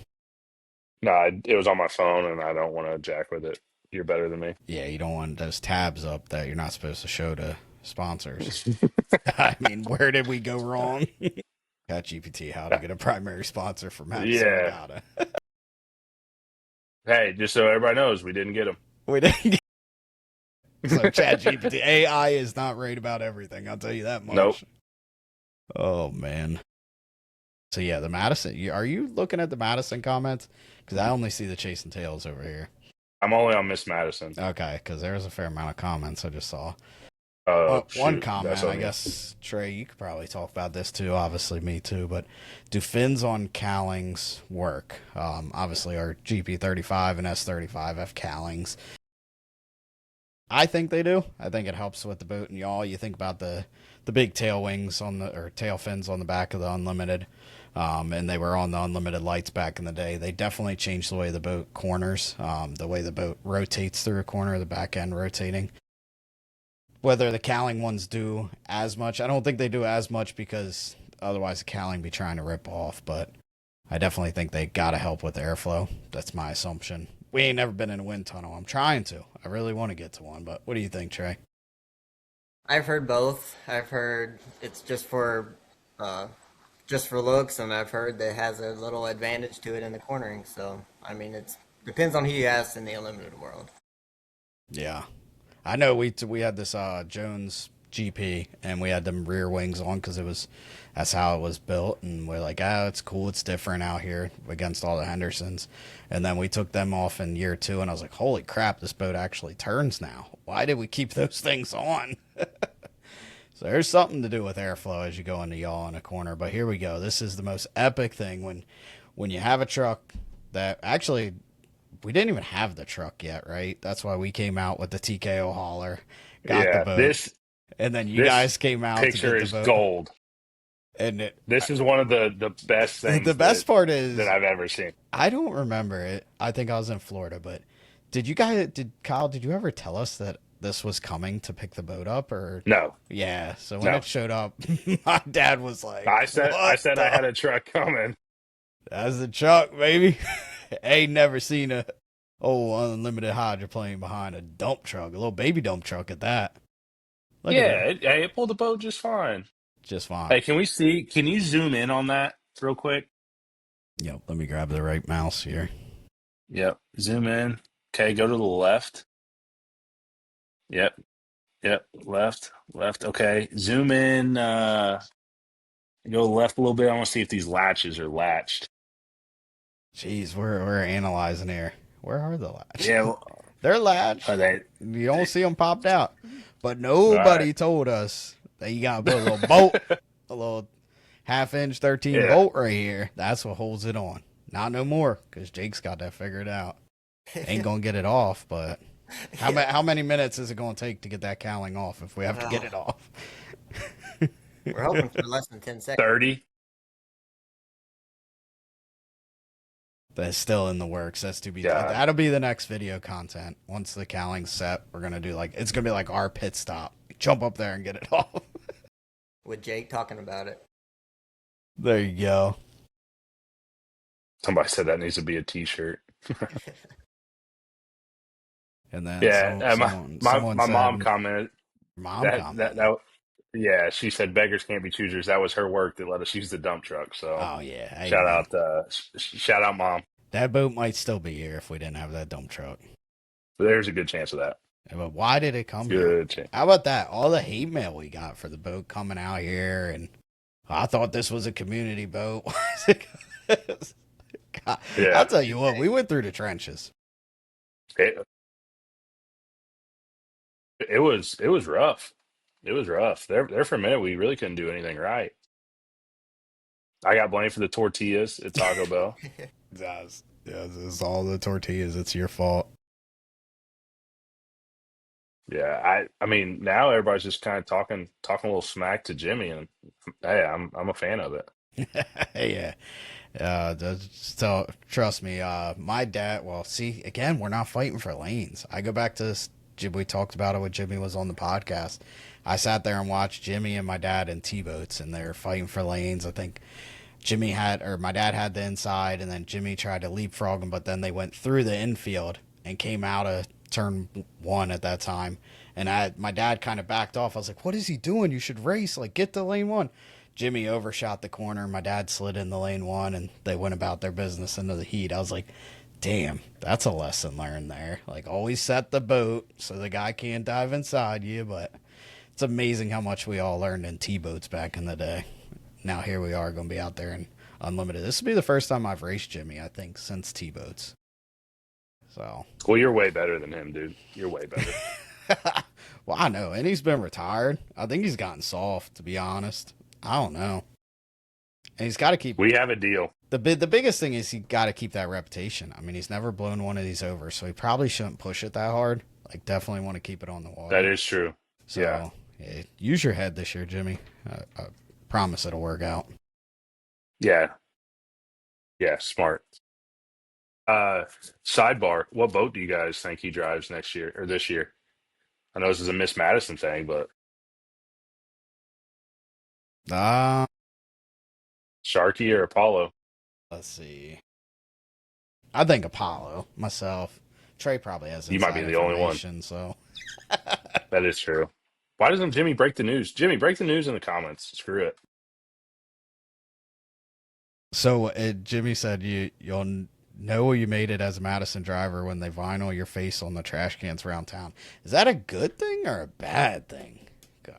No, it was on my phone, and I don't want to jack with it. You're better than me. Yeah, you don't want those tabs up that you're not supposed to show to sponsors. I mean, where did we go wrong? Got GPT, how to get a primary sponsor for Madison Yeah. Regatta. Hey, just so everybody knows, we didn't get them. We didn't get so Chat GPT AI is not right about everything. I'll tell you that much. Nope. Oh man. So yeah, the Madison. Are you looking at the Madison comments? Because I only see the Chasin Tails over here. I'm only on Miss Madison. Okay, because there was a fair amount of comments I just saw. Oh, One shoot, comment, that's on I me. guess, Trey, you could probably talk about this too. Obviously, me too. But do fins on cowlings work? Obviously, our GP35 and S35 have cowlings. I think they do. I think it helps with the boat and yaw. You think about the big tail wings or tail fins on the back of the Unlimited, and they were on the Unlimited lights back in the day. They definitely changed the way the boat corners, the way the boat rotates through a corner, the back end rotating. Whether the cowling ones do as much, I don't think they do as much because otherwise the cowling be trying to rip off. But I definitely think they gotta help with the airflow. That's my assumption. We ain't never been in a wind tunnel. I'm trying to. I really want to get to one. But what do you think, Trey? I've heard both. I've heard it's just for looks, and I've heard that it has a little advantage to it in the cornering. So I mean, it depends on who you ask in the Unlimited world. Yeah, I know we had this Jones GP and we had them rear wings on because that's how it was built, and we're like, it's cool, it's different out here against all the Hendersons. And then we took them off in year 2, and I was like, holy crap, this boat actually turns now. Why did we keep those things on? So there's something to do with airflow as you go into yaw in a corner. But here we go. This is the most epic thing when you have a truck that actually we didn't even have the truck yet, right? That's why we came out with the TKO hauler, got the boat, and then you guys came out. Picture to get is the boat. gold. And this is one of the best things. The best part is that I've ever seen. I don't remember it. I think I was in Florida, but Kyle? Did you ever tell us that this was coming to pick the boat up, or no? Yeah. So when it showed up, my dad was like, I said I had a truck coming. That's the truck, baby. Ain't never seen a unlimited hydroplane behind a dump truck, a little baby dump truck at that. It pulled the boat just fine. Just fine. Hey, can you zoom in on that real quick? Yep, let me grab the right mouse here. Yep, zoom in. Okay, go to the left. Yep. Yep, left, left. Okay, zoom in. Go left a little bit. I want to see if these latches are latched. Jeez, we're analyzing here. Where are the Yeah, latches? They're latched. are they? You don't see them popped out. But All right. nobody told us that you gotta put a little bolt, a little half-inch 13 Yeah, bolt right here. That's what holds it on. Not no more, because Jake's got that figured out. Ain't gonna get it off, but Yeah. how many minutes is it gonna take to get that cowling off if we have to get it Well, off? we're hoping for less than 10 seconds. 30. That's still in the works. That's to be. Yeah, That'll be the next video content. Once the cowling's set, we're gonna do like it's gonna be like our pit stop. Jump up there and get it off. With Jake talking about it. There you go. somebody said that needs to be a T-shirt. And then Yeah, someone my said, mom commented "Mom that commented." yeah, she said beggars can't be choosers. That was her work that let us use the dump truck. So Oh yeah, shout amen. out, shout out, mom. That boat might still be here if we didn't have that dump truck. There's a good chance of that. But why did it come here? Good chance. How about that? All the hate mail we got for the boat coming out here, and I thought this was a community boat. God, I'll Yeah, tell you what, we went through the trenches. it, it was rough. It was rough. There for a minute, we really couldn't do anything right. I got blamed for the tortillas at Taco Bell. Yes, yes, it's all the tortillas. It's your fault. Yeah, I mean now everybody's just kind of talking a little smack to Jimmy, and hey, I'm a fan of it. Yeah. So trust me, my dad. Well, see, again, we're not fighting for lanes. I go back to this. We talked about it when Jimmy was on the podcast. I sat there and watched Jimmy and my dad in T-boats, and they're fighting for lanes. I think my dad had the inside, and then Jimmy tried to leapfrog him, but then they went through the infield and came out of turn one at that time. And my dad kind of backed off. I was like, "What is he doing? You should race. Like, get to lane one." Jimmy overshot the corner. My dad slid in the lane one, and they went about their business into the heat. I was like, damn, that's a lesson learned there. Like, always set the boat so the guy can't dive inside you. But it's amazing how much we all learned in T-boats back in the day. Now here we are going to be out there in unlimited. This will be the first time I've raced Jimmy, I think, since T-boats. So, Well, you're way better than him, dude. You're way better. well, I know. And he's been retired. I think he's gotten soft, to be honest. I don't know. And he's got to keep We have a deal. the biggest thing is he got to keep that reputation. I mean, he's never blown one of these over, so he probably shouldn't push it that hard. Like, definitely want to keep it on the That water. is true. Yeah. So, yeah, use your head this year, Jimmy. I promise it'll work out. Yeah. Yeah. Smart. Sidebar. What boat do you guys think he drives next year or this year? I know this is a Miss Madison thing, but Uh, Sharky or Apollo? let's see. I think Apollo myself. Trey probably has You might be inside the only one. information, so That is true. Why doesn't Jimmy break the news? Jimmy, break the news in the comments. Screw it. Jimmy said you'll know you made it as a Madison driver when they vinyl your face on the trash cans around town. Is that a good thing or a bad thing?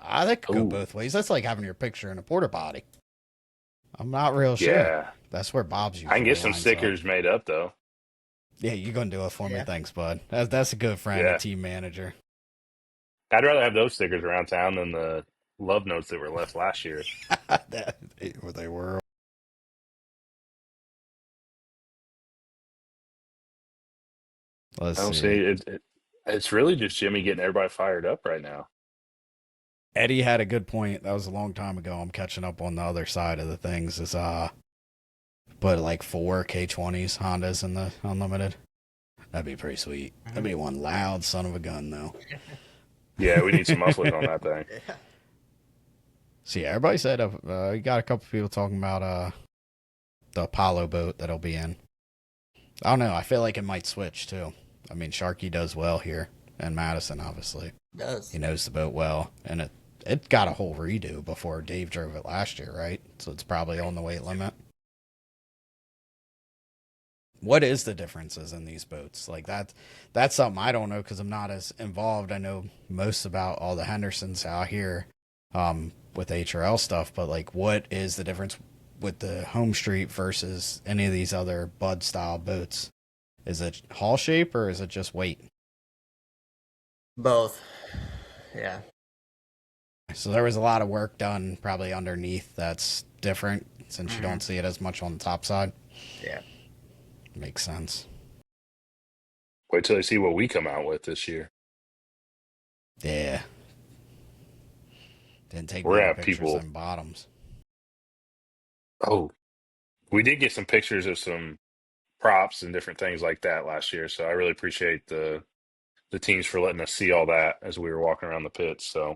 I think it could go Ooh, both ways. That's like having your picture in a porta potty. I'm not real sure. yeah. That's where Bob's I can usually get some lines up. stickers made up though. Yeah, you're gonna do it for me. Yeah. Thanks, bud. That's a good friend, a Yeah. team manager. I'd rather have those stickers around town than the love notes that were left last year. They were. Let's I don't see. see it's really just Jimmy getting everybody fired up right now. Eddie had a good point. That was a long time ago. I'm catching up on the other side of the things. Is put like 4 K20s Hondas in the unlimited. That'd be pretty sweet. That'd be one loud son of a gun though. Yeah, we need some mufflers on that thing. Yeah. See, everybody said you got a couple people talking about the Apollo boat that'll be in. I don't know. I feel like it might switch too. I mean, Sharky does well here, and Madison obviously. Does. He knows the boat well, and it got a whole redo before Dave drove it last year, right? So it's probably on the weight limit. What is the differences in these boats? Like that's something I don't know because I'm not as involved. I know most about all the Hendersons out here with HRL stuff, but like, what is the difference with the Home Street versus any of these other Bud style boats? Is it hull shape or is it just weight? Both. Yeah. So there was a lot of work done probably underneath that's different since you don't Hmm. see it as much on the top side. Yeah. Makes sense. Wait till they see what we come out with this year. Yeah. Didn't take We're gonna many have pictures people. in bottoms. Oh, we did get some pictures of some props and different things like that last year. So I really appreciate the teams for letting us see all that as we were walking around the pits. So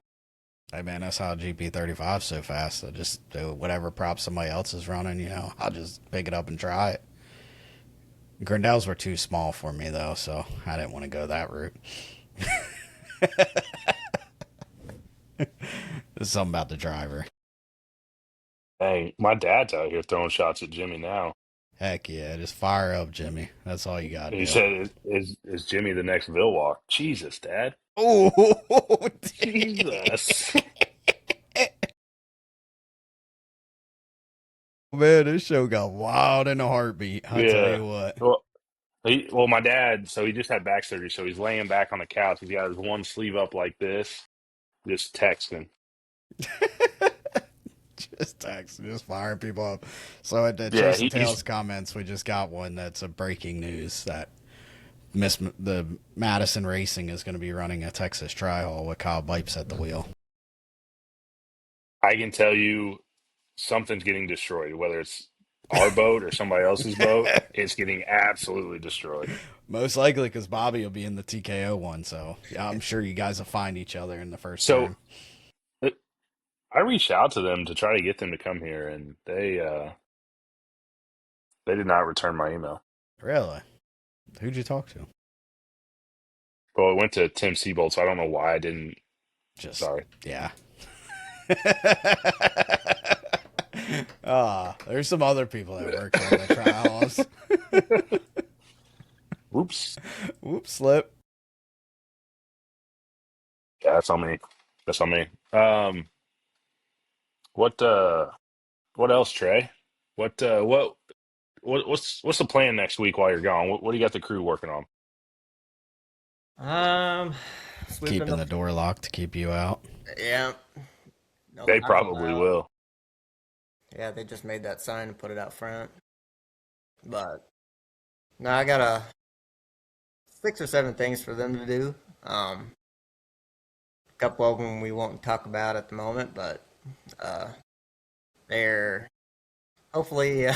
Hey man, that's how GP35 so fast. I just do whatever prop somebody else is running, I'll just pick it up and try it. Grindels were too small for me though, so I didn't want to go that route. There's something about the driver. hey, my dad's out here throwing shots at Jimmy now. Heck yeah, just fire up, Jimmy. That's all you gotta He do. said, "Is Jimmy the next Vilwalk?" Jesus, Dad. Oh, Jesus. man, this show got wild in a heartbeat. I tell Yeah. you what. Well, my dad. So he just had back surgery, so he's laying back on the couch. He's got his one sleeve up like this, just texting. Just text, just firing people up. So at the Yeah, Chasin he's Tails comments, we just got one that's a breaking news that the Madison Racing is going to be running a Texas Tri-Hole with Kyle Bipes at the wheel. I can tell you something's getting destroyed, whether it's our boat or somebody else's boat. It's getting absolutely destroyed. Most likely because Bobby will be in the TKO one, so yeah, I'm sure you guys will find each other in the first So turn. I reached out to them to try to get them to come here, and they did not return my email. Really? Who'd you talk to? Well, it went to Tim Siebold, so I don't know why I didn't. Just Sorry. yeah. There's some other people that work on the trials. Oops. Whoops, slip. Yeah, that's on me. That's on me. What what else, Trey? What what's the plan next week while you're gone? What do you got the crew working on? Um, sweeping Keeping the. the door locked to keep you out. Yeah. No They filing probably out. will. Yeah, they just made that sign and put it out front. But no, I got 6 or 7 things for them to do. A couple of them we won't talk about at the moment, but uh, they're hopefully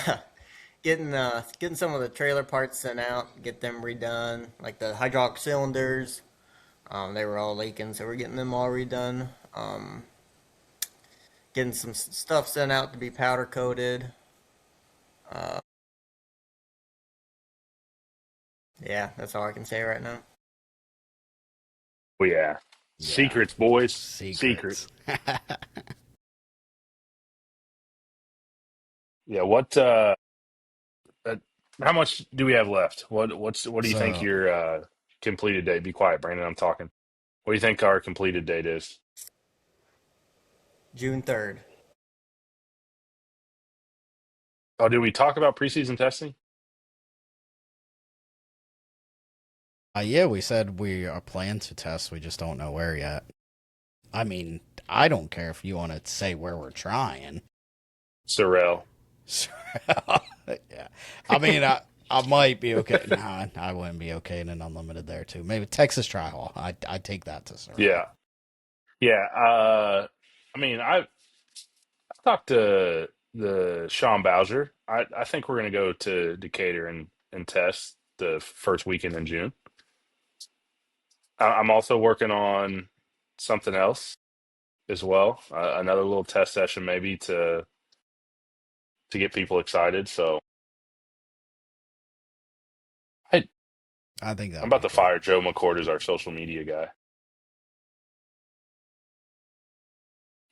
getting some of the trailer parts sent out, get them redone, like the hydraulic cylinders. They were all leaking, so we're getting them all redone. Getting some stuff sent out to be powder coated. Uh, yeah, that's all I can say right now. Well, yeah. Yeah. Secrets, boys. Secret. Secrets. Yeah. Uh how much do we have left? What do you think So your completed date? Be quiet, Brandon. I'm talking. What do you think our completed date is? June 3rd. Oh, did we talk about preseason testing? yeah, we said we are planning to test. We just don't know where yet. I mean, I don't care if you want to say where we're trying. Sorrel. Yeah. I mean, I might be okay. Nah, I wouldn't be okay in an unlimited there too. Maybe Texas trial. I'd take that to Sorrel. Yeah. Yeah. I mean, I talked to the Sean Bowser. I think we're gonna go to Decatur and test the first weekend in June. I'm also working on something else as well. Another little test session maybe to get people excited. So I, I think I'm that'd about be to cool. fire Joe McCord as our social media guy.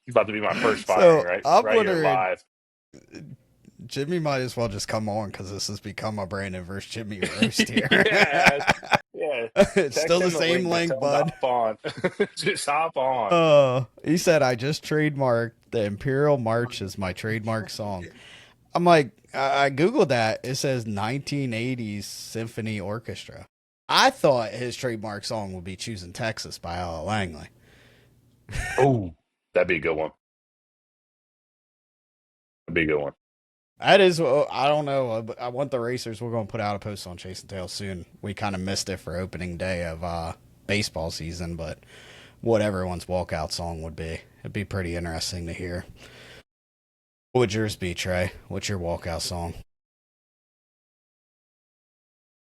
It's about to be my first firing, So right? I'm Right here wondering, live. Jimmy might as well just come on because this has become a Brandon versus Jimmy roast here. Yeah. Yeah. It's still the Text him same link, link, tell him bud. to hop on. Just hop on. He said, I just trademarked the Imperial March as my trademark song. I'm like, I Googled that. It says 1980s Symphony Orchestra. I thought his trademark song would be Choosing Texas by Ella Langley. Oh, that'd be a good one. That'd be a good one. That is, I don't know. I want the racers. We're going to put out a post on Chasin Tails soon. We kind of missed it for opening day of baseball season, but what everyone's walkout song would be. It'd be pretty interesting to hear. What would yours be, Trey? What's your walkout song?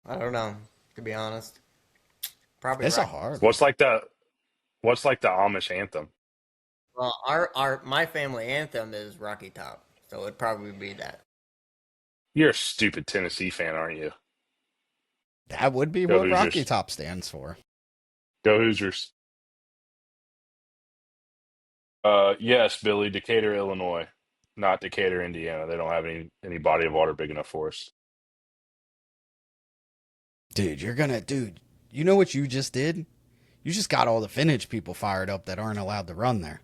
I don't know, to be honest. Probably It's a right. hard one. What's like the Amish anthem? Well, my family anthem is Rocky Top, so it'd probably be that. You're a stupid Tennessee fan, aren't you? That would be Go what Rocky Hoosiers. Top stands for. Go Hoosiers. Yes, Billy, Decatur, Illinois, not Decatur, Indiana. They don't have any body of water big enough for us. Dude, you know what you just did? You just got all the vintage people fired up that aren't allowed to run there.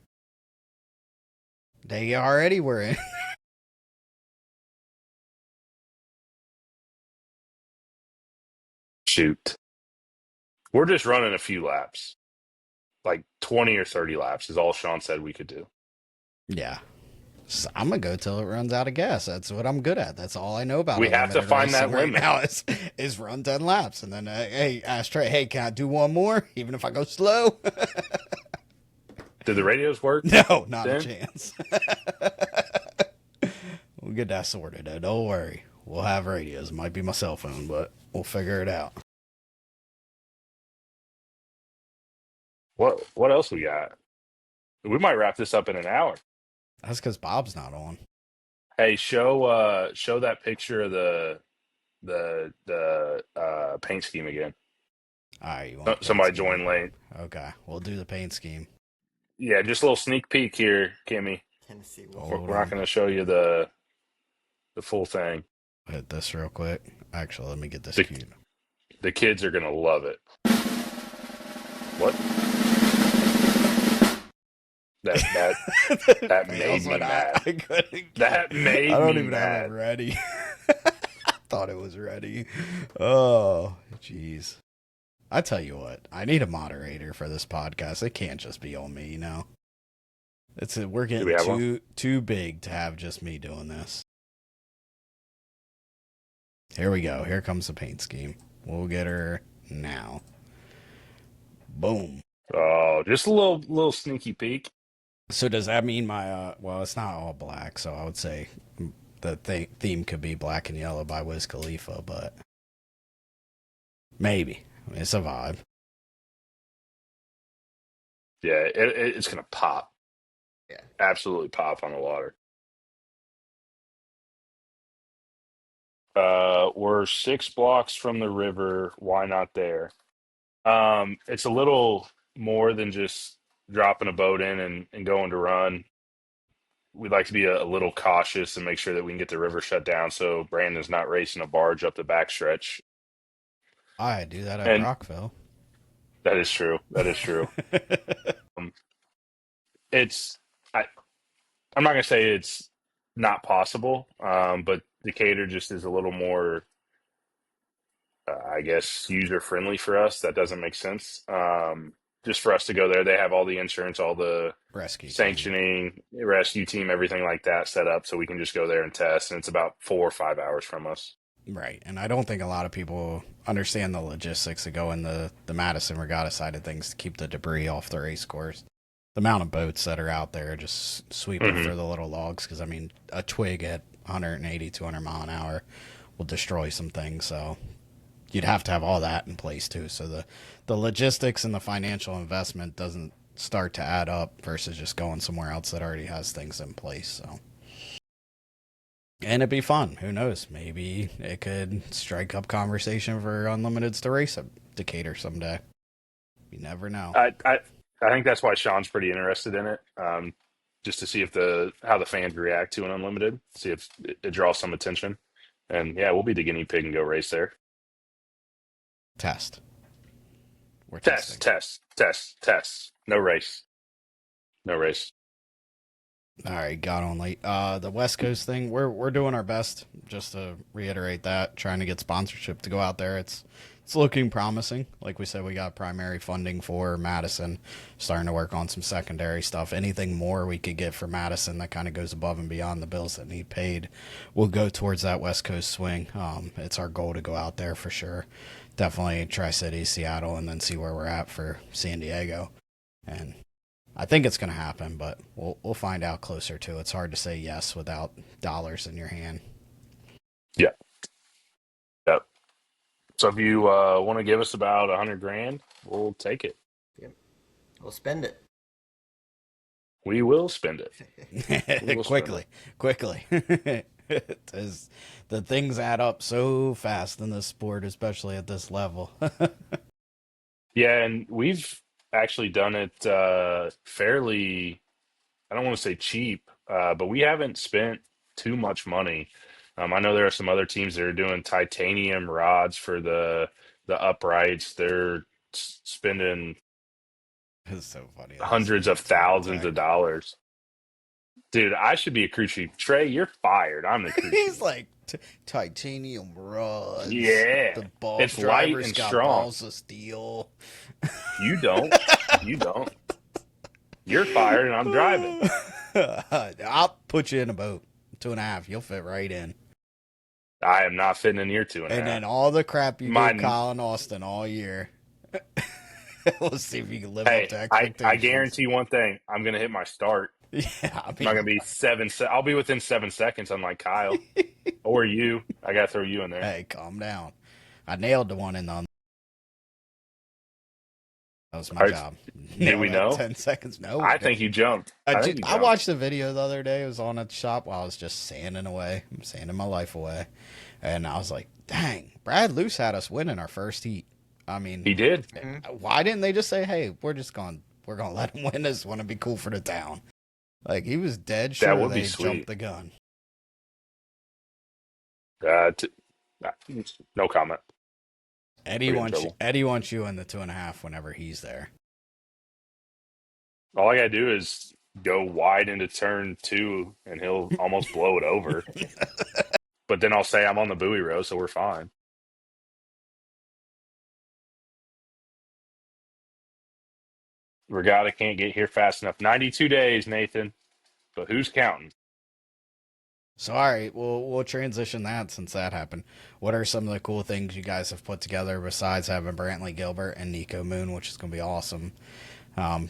They already were in. Shoot. We're just running a few laps. Like 20 or 30 laps is all Sean said we could do. Yeah. So I'm going to go till it runs out of gas. That's what I'm good at. That's all I know about We have to unlimited find that racing right limit. now is run 10 laps. And then, hey, ask Trey, hey, can I do one more? Even if I go slow? Did the radios work? No, not then? a chance. We'll get that sorted out. Don't worry. We'll have radios. It might be my cell phone, but we'll figure it out. What else we got? We might wrap this up in an hour. That's because Bob's not on. Hey, show that picture of the paint scheme again. All right, you want Somebody paint scheme? join late. Okay, we'll do the paint scheme. Yeah, just a little sneak peek here, Kimmy. Tennessee. Hold We're not on. going to show you the full thing. Hit this real quick. Actually, let me get this The- queued. The kids are going to love it. What? That made me mad. I couldn't. That made I don't me even have it mad. ready. I thought it was ready. Oh, jeez. I tell you what, I need a moderator for this podcast. It can't just be on me, you know. We're we getting have one? too big to have just me doing this. Here we go. Here comes the paint scheme. We'll get her now. Boom. Oh, just a little sneaky peek. So does that mean my well, it's not all black, so I would say the theme could be Black and Yellow by Wiz Khalifa, but maybe. It's a vibe. Yeah, it's going to pop. Yeah. Absolutely pop on the water. We're 6 blocks from the river. Why not there? It's a little more than just dropping a boat in and going to run. We'd like to be a little cautious and make sure that we can get the river shut down so Brandon's not racing a barge up the backstretch. I do that at And Rockville. that is true. That is true. I'm not going to say it's not possible, but Decatur just is a little more, I guess, user friendly for us. That doesn't make sense. Just for us to go there, they have all the insurance, all the Rescue sanctioning, rescue team, everything like that set up, so we can just go there and test. And it's about 4 or 5 hours from us. Right. And I don't think a lot of people understand the logistics of going the Madison Regatta side of things to keep the debris off the race course. The amount of boats that are out there just sweeping Mhm. through the little logs, because, I mean, a twig at 180, 200 mile an hour will destroy some things. So you'd have to have all that in place, too. So the logistics and the financial investment doesn't start to add up versus just going somewhere else that already has things in place. So. And it'd be fun. Who knows? Maybe it could strike up conversation for Unlimiteds to race at Decatur someday. You never know. I think that's why Sean's pretty interested in it. just to see if how the fans react to an unlimited, see if it draws some attention. And yeah, we'll be the guinea pig and go race there. Test. We're testing. Test. No race. No race. All right, got on late. The West Coast thing, we're doing our best. Just to reiterate that, trying to get sponsorship to go out there. It's looking promising. Like we said, we got primary funding for Madison. Starting to work on some secondary stuff. Anything more we could get for Madison that kind of goes above and beyond the bills that need paid, will go towards that West Coast swing. It's our goal to go out there for sure. Definitely Tri-City, Seattle, and then see where we're at for San Diego. And I think it's going to happen, but we'll find out closer to it. It's hard to say yes without dollars in your hand. Yeah. Yep. So if you want to give us about $100,000, we'll take it. Yep. We'll spend it. We will spend it. Quickly. The things add up so fast in this sport, especially at this level. Yeah, and we've actually done it fairly, I don't want to say cheap, but we haven't spent too much money. I know there are some other teams that are doing titanium rods for the uprights. They're spending It's so funny. hundreds of thousands of dollars. Dude, I should be a crew chief. Trey, you're fired. I'm the crew chief. He's like titanium rods. Yeah. The ball It's light drivers and got strong. balls of steel. You don't. You don't. You're fired and I'm driving. I'll put you in a boat. 2.5. You'll fit right in. I am not fitting in your 2.5. And then all the crap you gave Kyle and Austin all year. Let's see if you can live up to expectations. I guarantee one thing. I'm going to hit my start. Yeah, I'm not going to be 7 I'll be within 7 seconds, unlike Kyle. Or you. I got to throw you in there. Hey, calm down. I nailed the one in on. That was my job. Did we know? 10 seconds. No. I think you jumped. I watched the video the other day. It was on at the shop while I was just sanding away. I'm sanding my life away. And I was like, dang, Brad Luce had us winning our first heat. I mean, he did. Why didn't they just say, hey, we're going to let him win this one and be cool for the town? Like, he was dead sure that would they be sweet. jumped the gun. No comment. Eddie wants you in the 2.5 whenever he's there. All I got to do is go wide into turn 2 and he'll almost blow it over. But then I'll say I'm on the buoy row, so we're fine. Regatta can't get here fast enough. 92 days, Nathan. But who's counting? So, all right, we'll transition that since that happened. What are some of the cool things you guys have put together besides having Brantley Gilbert and Nico Moon, which is going to be awesome?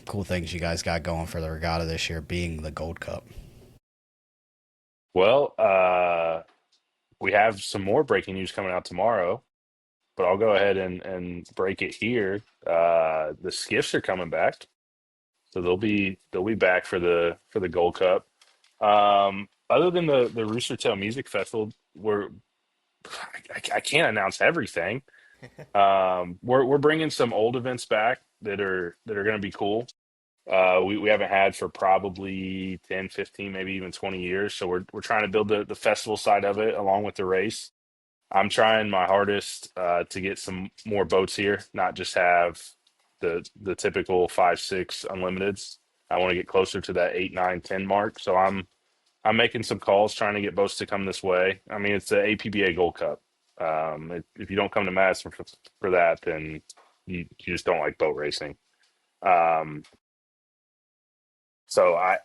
Cool things you guys got going for the regatta this year, being the Gold Cup. Well, we have some more breaking news coming out tomorrow, but I'll go ahead and break it here. The skiffs are coming back, so they'll be back for the Gold Cup. Other than the Rooster Tail Music Festival, I can't announce everything. We're bringing some old events back that are going to be cool. We haven't had for probably 10, 15, maybe even 20 years. So we're trying to build the festival side of it along with the race. I'm trying my hardest to get some more boats here, not just have the typical 5, 6 unlimiteds. I want to get closer to that 8, 9, 10 mark. So I'm making some calls trying to get boats to come this way. I mean, it's the APBA Gold Cup. If you don't come to Madison for that, then you just don't like boat racing. So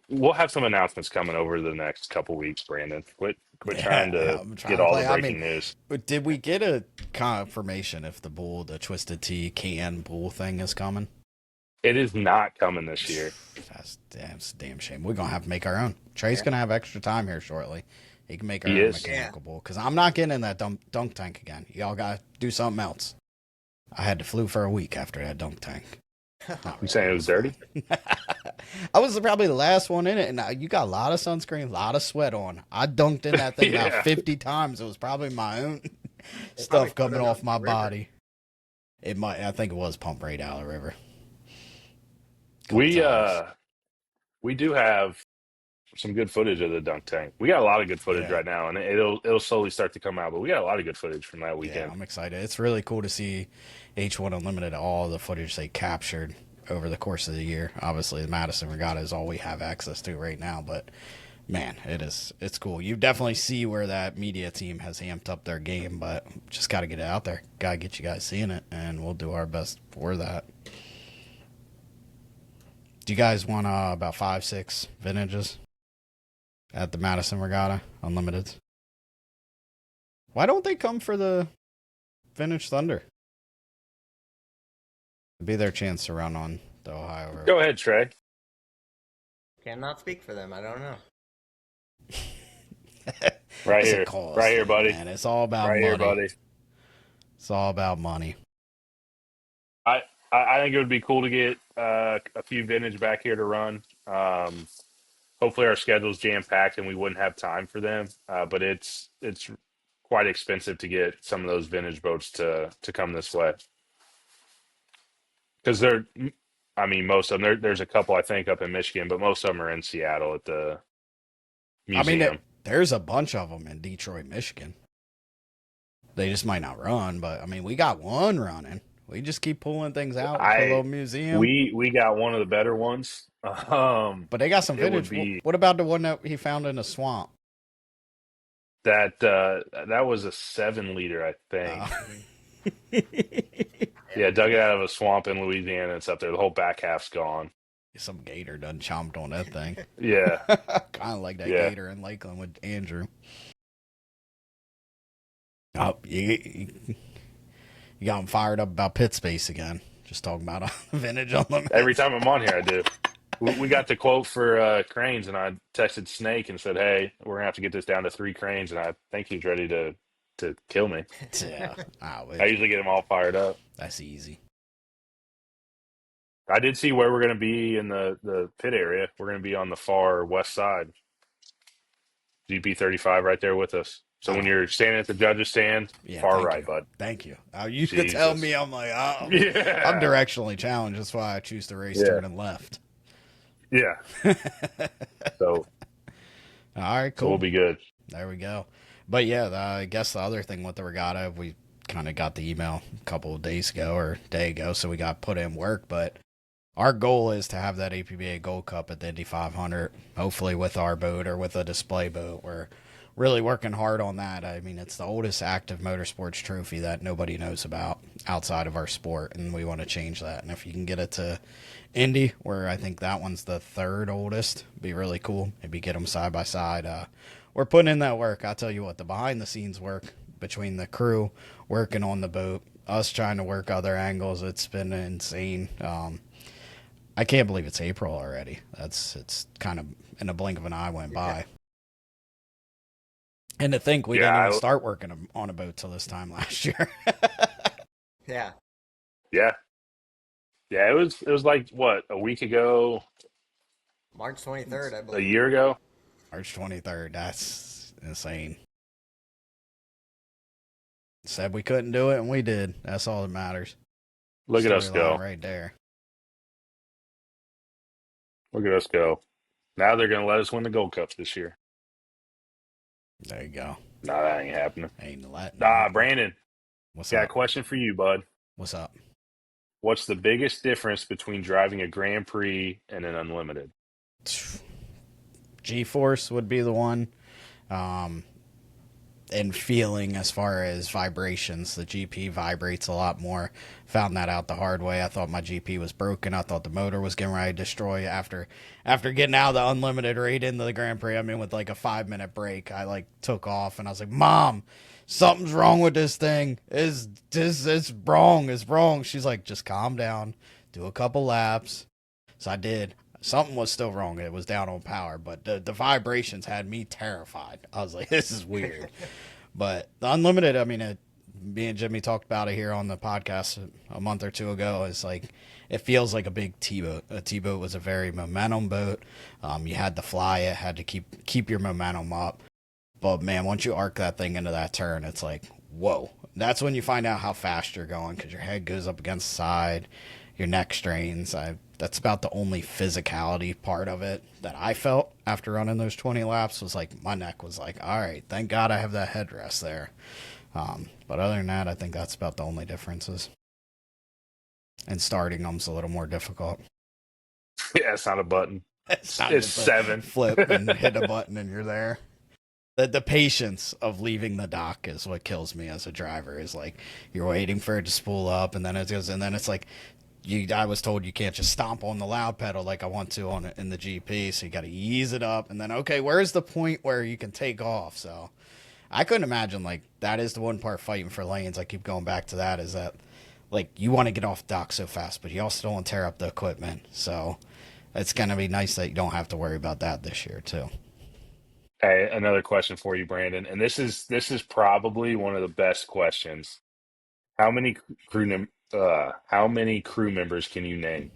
we'll have some announcements coming over the next couple weeks, Brandon. Quit trying to get all the breaking news. But did we get a confirmation if the Twisted Tea can bull thing is coming? It is not coming this year. That's a damn shame. We're going to have to make our own. Trey's going to have extra time here shortly. He can make our own mechanical bull. Because I'm not getting in that dunk tank again. Y'all got to do something else. I had to flew for a week after that dunk tank. You saying it was dirty? I was probably the last one in it, and you got a lot of sunscreen, a lot of sweat on. I dunked in that thing about 50 times. It was probably my own stuff coming off my body. I think it was pumped right out of the river. We do have some good footage of the dunk tank. We got a lot of good footage Yeah. right now, and it'll slowly start to come out. But we got a lot of good footage from that Yeah, weekend. I'm excited. It's really cool to see H1 Unlimited, all the footage they captured over the course of the year. Obviously, the Madison Regatta is all we have access to right now, but man, it's cool. You definitely see where that media team has amped up their game, but just got to get it out there. Got to get you guys seeing it, and we'll do our best for that. Do you guys want about 5-6 vintages at the Madison Regatta Unlimited? Why don't they come for the Vintage Thunder? It'd be their chance to run on the Ohio Road. Go ahead, Trey. Cannot speak for them. I don't know. Right It's a here, cost, right here, buddy. Man, it's all about Right money. here, buddy. It's all about money. I think it would be cool to get a few vintage back here to run. Hopefully, our schedule's jam packed and we wouldn't have time for them. But it's quite expensive to get some of those vintage boats to come this way because most of them. There's a couple I think up in Michigan, but most of them are in Seattle at the museum. I mean, there's a bunch of them in Detroit, Michigan. They just might not run, but I mean, we got one running. We just keep pulling things out for a little museum. We got one of the better ones. But they got some vintage. What about the one that he found in a swamp? That was a 7-liter, I think. Yeah, dug it out of a swamp in Louisiana. It's up there. The whole back half's gone. Some gator done chomped on that thing. Yeah. Kind of like that gator in Lakeland with Andrew. Oh, you got him fired up about pit space again. Just talking about vintage Unlimited. Every time I'm on here, I do. We got the quote for cranes, and I texted Snake and said, "Hey, we're gonna have to get this down to 3 cranes," and I think he's ready to kill me. Yeah, I usually get him all fired up. That's easy. I did see where we're gonna be in the pit area. We're gonna be on the far west side. GP35 right there with us. So when you're standing at the judges' stand, far right, bud. Thank you. You could tell me, I'm like, I'm directionally challenged. That's why I choose to race turning left. Yeah. So, all right, cool. So we'll be good. There we go. But yeah, I guess the other thing with the regatta, we kind of got the email a couple of days ago or a day ago, so we got put in work. But our goal is to have that APBA Gold Cup at the Indy 500, hopefully with our boat or with a display boat. We're really working hard on that. I mean, it's the oldest active motorsports trophy that nobody knows about outside of our sport, and we want to change that. And if you can get it to Indy, where I think that one's the 3rd oldest, it'd be really cool. Maybe get them side by side. We're putting in that work. I'll tell you what, the behind-the-scenes work between the crew working on the boat, us trying to work other angles, it's been insane. I can't believe it's April already. It's kind of in a blink of an eye went by. And to think we didn't even start working on a boat till this time last year. Yeah. Yeah. Yeah, it was like, what, a week ago? March 23rd, I believe. A year ago? March 23rd. That's insane. Said we couldn't do it, and we did. That's all that matters. Look at us go. Right there. Look at us go. Now they're going to let us win the Gold Cup this year. There you go. Nah, that ain't happening. Ain't letting. Brandon. What's got up? A question for you, bud. What's up? What's the biggest difference between driving a Grand Prix and an Unlimited? G-force would be the one. And feeling as far as vibrations, the GP vibrates a lot more. Found that out the hard way. I thought my GP was broken. I thought the motor was getting ready to destroy after getting out of the Unlimited right into the Grand Prix. I mean, with like a 5-minute break, I took off and I was like, "Mom, something's wrong with this thing. It's wrong. It's wrong." She's like, "Just calm down. Do a couple laps." So I did. Something was still wrong. It was down on power, but the vibrations had me terrified. I was like, this is weird. But the Unlimited, I mean, me and Jimmy talked about it here on the podcast a month or two ago. It's like, it feels like a big T-boat. A T-boat was a very momentum boat. You had to fly it, had to keep your momentum up. But man, once you arc that thing into that turn, it's like, whoa. That's when you find out how fast you're going, because your head goes up against the side, your neck strains. That's about the only physicality part of it that I felt after running those 20 laps was like my neck was like, all right, thank God I have that headrest there. But other than that, I think that's about the only differences. And starting them's a little more difficult. Yeah, it's not a button. It's not It's just a 7. flip and hit a button and you're there. The patience of leaving the dock is what kills me as a driver. Is like you're waiting for it to spool up, and then it goes, and then it's like I was told you can't just stomp on the loud pedal like I want to on it in the GP, so you got to ease it up, and then okay, where's the point where you can take off? So I couldn't imagine like that is the one part fighting for lanes. I keep going back to that is that like you want to get off the dock so fast, but you also don't want to tear up the equipment. So it's gonna be nice that you don't have to worry about that this year too. Hey, another question for you, Brandon, and this is probably one of the best questions. How many how many crew members can you name?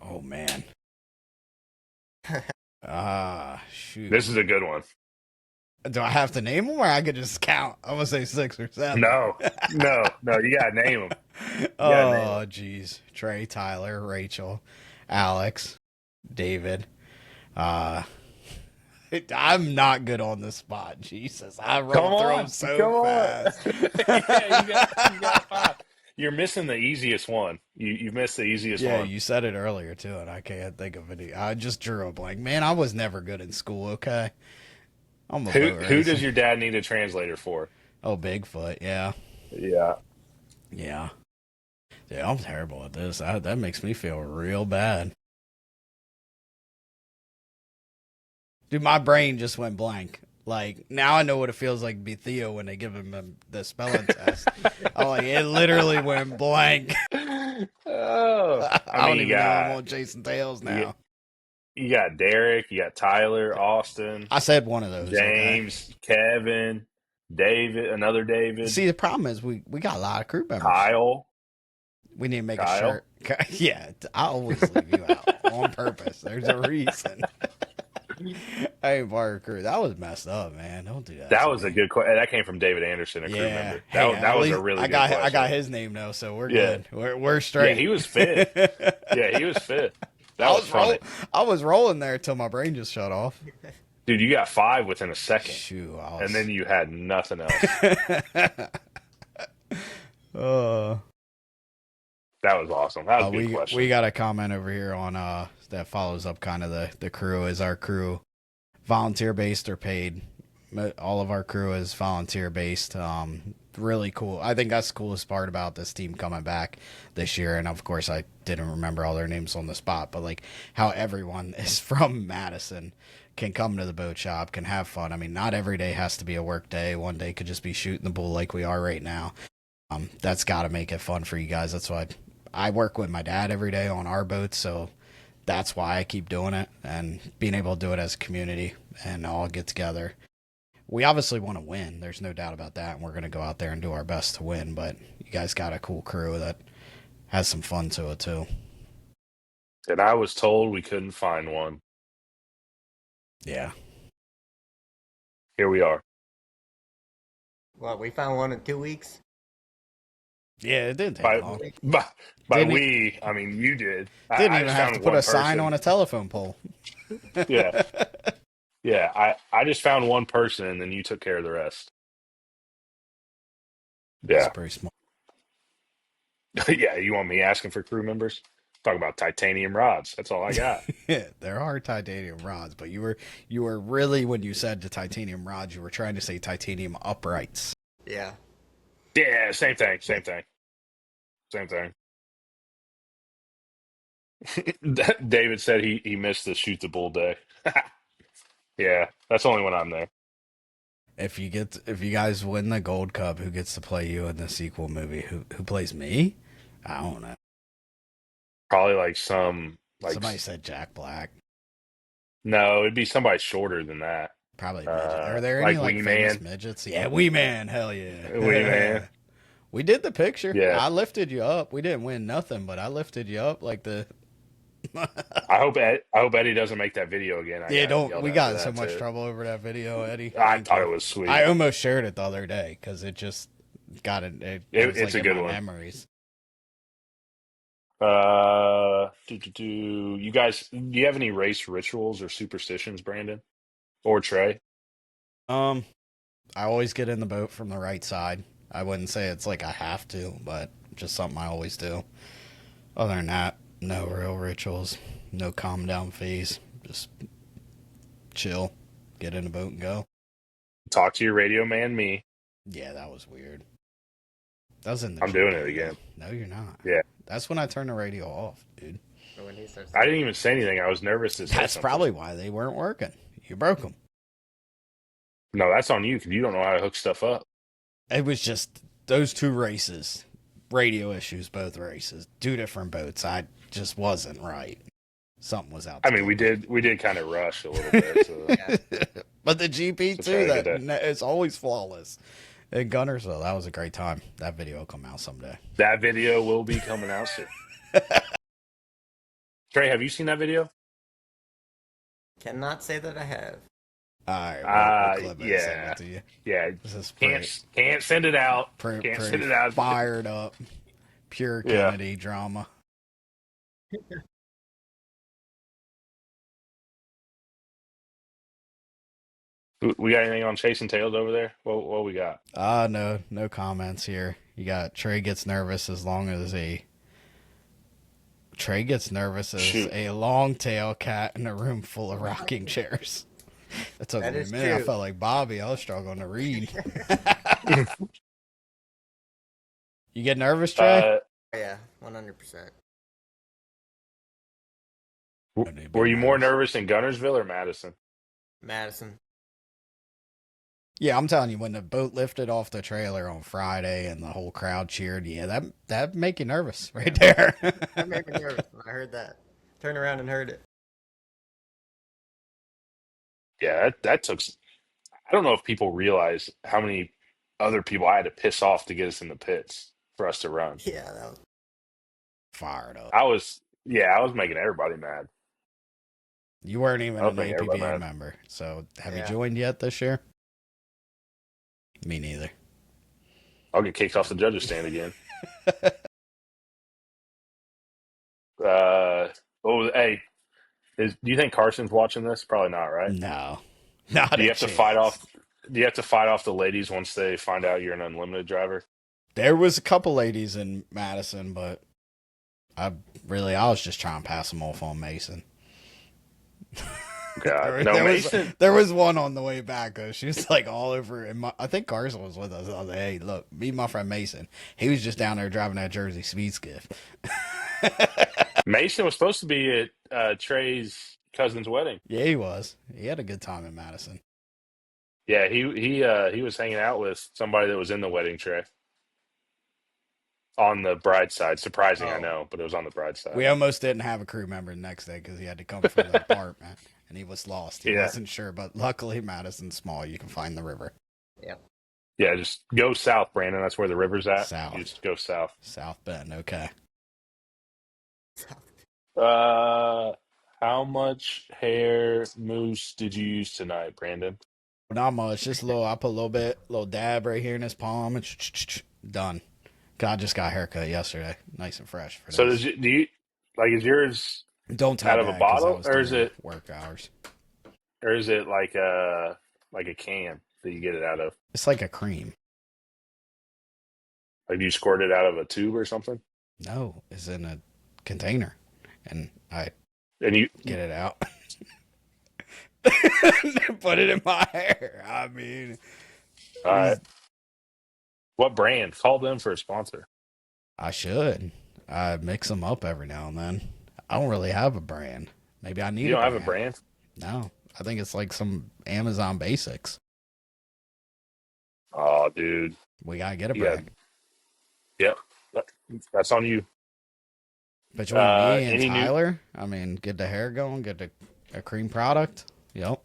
Oh man. Shoot. This is a good one. Do I have to name them or I could just count? I'm gonna say 6 or 7. No. You gotta name them. You gotta name them. Oh, jeez. Trey, Tyler, Rachel, Alex, David. I'm not good on the spot. Jesus, I roll through them so fast. Yeah, you got 5. You're missing the easiest one. You missed the easiest Yeah, one. you said it earlier too, and I can't think of it. I just drew a blank. Man, I was never good in school. Okay, I'm a boat Who racer. does your dad need a translator for? Oh, Bigfoot. Yeah, Yeah. yeah. Yeah, I'm terrible at this. That makes me feel real bad. Dude, my brain just went blank. Like, now I know what it feels like to be Theo when they give him the spelling test. Oh, like, it literally went blank. Oh, I don't even know I'm on Chasin Tails now. You got Derek, you got Tyler, Austin, I said one of those. James, Okay? Kevin, David, another David. See, the problem is we got a lot of crew members. Kyle. We need to make a shirt. Yeah, I always leave you out on purpose. There's a reason. Hey, Bar Crew, that was messed up, man. Don't do that. That was a good question. That came from David Anderson, a crew member. That was a really good question. I got his name though, so we're good. We're straight. Yeah, he was fifth. Yeah, he was fifth. That was funny. I was rolling there till my brain just shut off. Dude, you got 5 within a second. Shoot, and then you had nothing else. That was awesome. That was a good question. We got a comment over here on that follows up kind of the crew. Is our crew volunteer based or paid? All of our crew is volunteer based. Really cool. I think that's the coolest part about this team coming back this year. And of course, I didn't remember all their names on the spot, but like how everyone is from Madison can come to the boat shop, can have fun. I mean, not every day has to be a work day. One day could just be shooting the bull like we are right now. That's got to make it fun for you guys. That's why I work with my dad every day on our boats, so that's why I keep doing it and being able to do it as a community and all get together. We obviously want to win. There's no doubt about that, and we're going to go out there and do our best to win, but you guys got a cool crew that has some fun to it, too. And I was told we couldn't find one. Yeah. Here we are. Well, we found one in 2 weeks. Yeah, it didn't take long. By we, I mean you did. Didn't even have to put a sign on a telephone pole. Yeah. Yeah, I just found one person, and then you took care of the rest. Yeah. That's pretty smart. Yeah, you want me asking for crew members? Talk about titanium rods. That's all I got. Yeah, there are titanium rods, but you were really, when you said the titanium rods, you were trying to say titanium uprights. Yeah. Yeah, same thing. David said he missed the shoot the bull day. Yeah, that's only when I'm there. If you guys win the Gold Cup, who gets to play you in the sequel movie? Who plays me? I don't know. Probably like somebody said Jack Black. No, it'd be somebody shorter than that. Probably midget. Are there any like famous midgets? Yeah, Wee Man. Hell yeah, Wee Man. We did the picture. Yeah, I lifted you up. We didn't win nothing, but I lifted you up like the. I hope Eddie doesn't make that video again. We got in so much trouble over that video, Eddie. I thought it was sweet. I almost shared it the other day because it just got it. It's like a good one. Memories. You guys, do you have any race rituals or superstitions, Brandon or Trey? Um, I always get in the boat from the right side. I wouldn't say it's like I have to, but just something I always do. Other than that, no real rituals, no calm down phase. Just chill, get in the boat and go. Talk to your radio man, me. Yeah, that was weird. That was in the I'm doing GP it though. again. No, you're not. Yeah. That's when I turned the radio off, dude. Or when he starts I didn't talking. even say anything. I was nervous to say That's something. probably why they weren't working. You broke them. No, that's on you because you don't know how to hook stuff up. It was just those two races, radio issues, both races, two different boats. I just wasn't right. Something was out. I mean, we did kind of rush a little bit. So, Yeah. But the GP to try too, to get that it's always flawless. In Gunnersville, that was a great time. That video will come out someday. that video will be coming out soon. Trey, have you seen that video? Cannot say that I have. All right, we'll clip it and send Yeah, it to you. yeah. This is Can't send it out. Can't send it out. fired up, pure Yeah. Kennedy drama. We got anything on Chasin Tails over there? What we got? No comments here. You got Trey gets nervous as long as Trey gets nervous as Shoot. a long tail cat in a room full of rocking chairs. That took That me a is minute. I true. felt like Bobby. I was struggling to read. You get nervous, Trey? Yeah, 100%. Were you more nervous in Gunnersville or Madison? Madison. Yeah, I'm telling you, when the boat lifted off the trailer on Friday and the whole crowd cheered, yeah, that make you nervous right there. That made me nervous when I heard that. Turned around and heard it. Yeah, that took. I don't know if people realize how many other people I had to piss off to get us in the pits for us to run. Yeah, that was. Fired up. I was making everybody mad. You weren't even I was an making everybody APBA mad. member, so have you Yeah. joined yet this year? Me neither. I'll get kicked off the judges stand again. Hey, do you think Carson's watching this? Probably not, right? No, not Do you a have to chance. fight off? Do you have to fight off the ladies once they find out you're an unlimited driver? There was a couple ladies in Madison, but I was just trying to pass them off on Mason. God, no, Mason. There was one on the way back. She was like all over. And I think Carson was with us. I was like, "Hey, look, meet my friend Mason. He was just down there driving that Jersey speed skiff." Mason was supposed to be at Trey's cousin's wedding. Yeah, he was. He had a good time in Madison. Yeah, he was hanging out with somebody that was in the wedding, Trey. On the bride's side. Surprising, I Oh. know, but it was on the bride's side. We almost didn't have a crew member the next day because he had to come from the apartment and he was lost. He wasn't sure, but luckily Madison's small. You can find the river. Yep. Yeah, just go south, Brandon. That's where the river's at. South. You just go south. South Bend, okay. How much hair mousse did you use tonight, Brandon? Not much. Just a little. I put a little dab right here in his palm, and done. God just got a haircut yesterday, nice and fresh. For So this. do you like is yours Don't tell out of Dad, a 'cause I bottle, was or is doing it work hours? like a can that you get it out of? It's like a cream. Like do you squirt it out of a tube or something? No, it's in a container, and I And you get it out. Put it in my hair. I mean, all right. What brand? Call them for a sponsor. I should. I mix them up every now and then. I don't really have a brand. Maybe I need. You don't have a brand? No, I think it's like some Amazon Basics. Oh, dude. We gotta get a Yeah. brand. Yep. That's on you. Between me and any new- Tyler, I mean, get the hair going, get a cream product. Yep.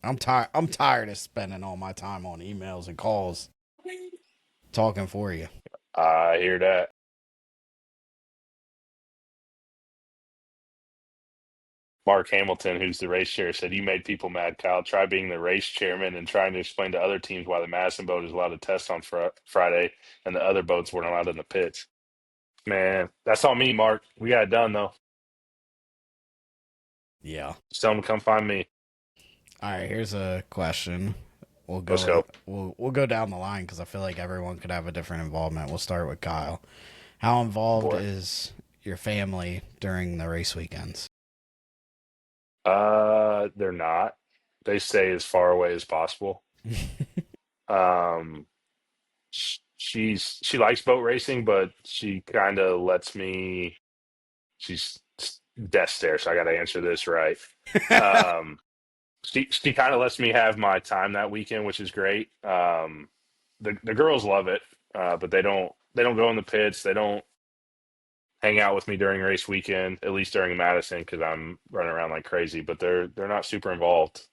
I'm tired. I'm tired of spending all my time on emails and calls, talking for you. I hear that. Mark Hamilton, who's the race chair, said, "You made people mad, Kyle. Try being the race chairman and trying to explain to other teams why the Madison boat is allowed to test on Friday and the other boats weren't allowed in the pits." Man, that's on me, Mark. We got it done, though. Yeah. Just tell them to come find me. All right, here's a question. Let's go. We'll go down the line because I feel like everyone could have a different involvement. We'll start with Kyle. How involved Boy. is your family during the race weekends? They're not. They stay as far away as possible. Um, she likes boat racing, but she kind of lets me. She's death stare, so I got to answer this right. Um, she kind of lets me have my time that weekend, which is great. The girls love it, but they don't go in the pits. They don't hang out with me during race weekend, at least during Madison, because I'm running around like crazy. But they're not super involved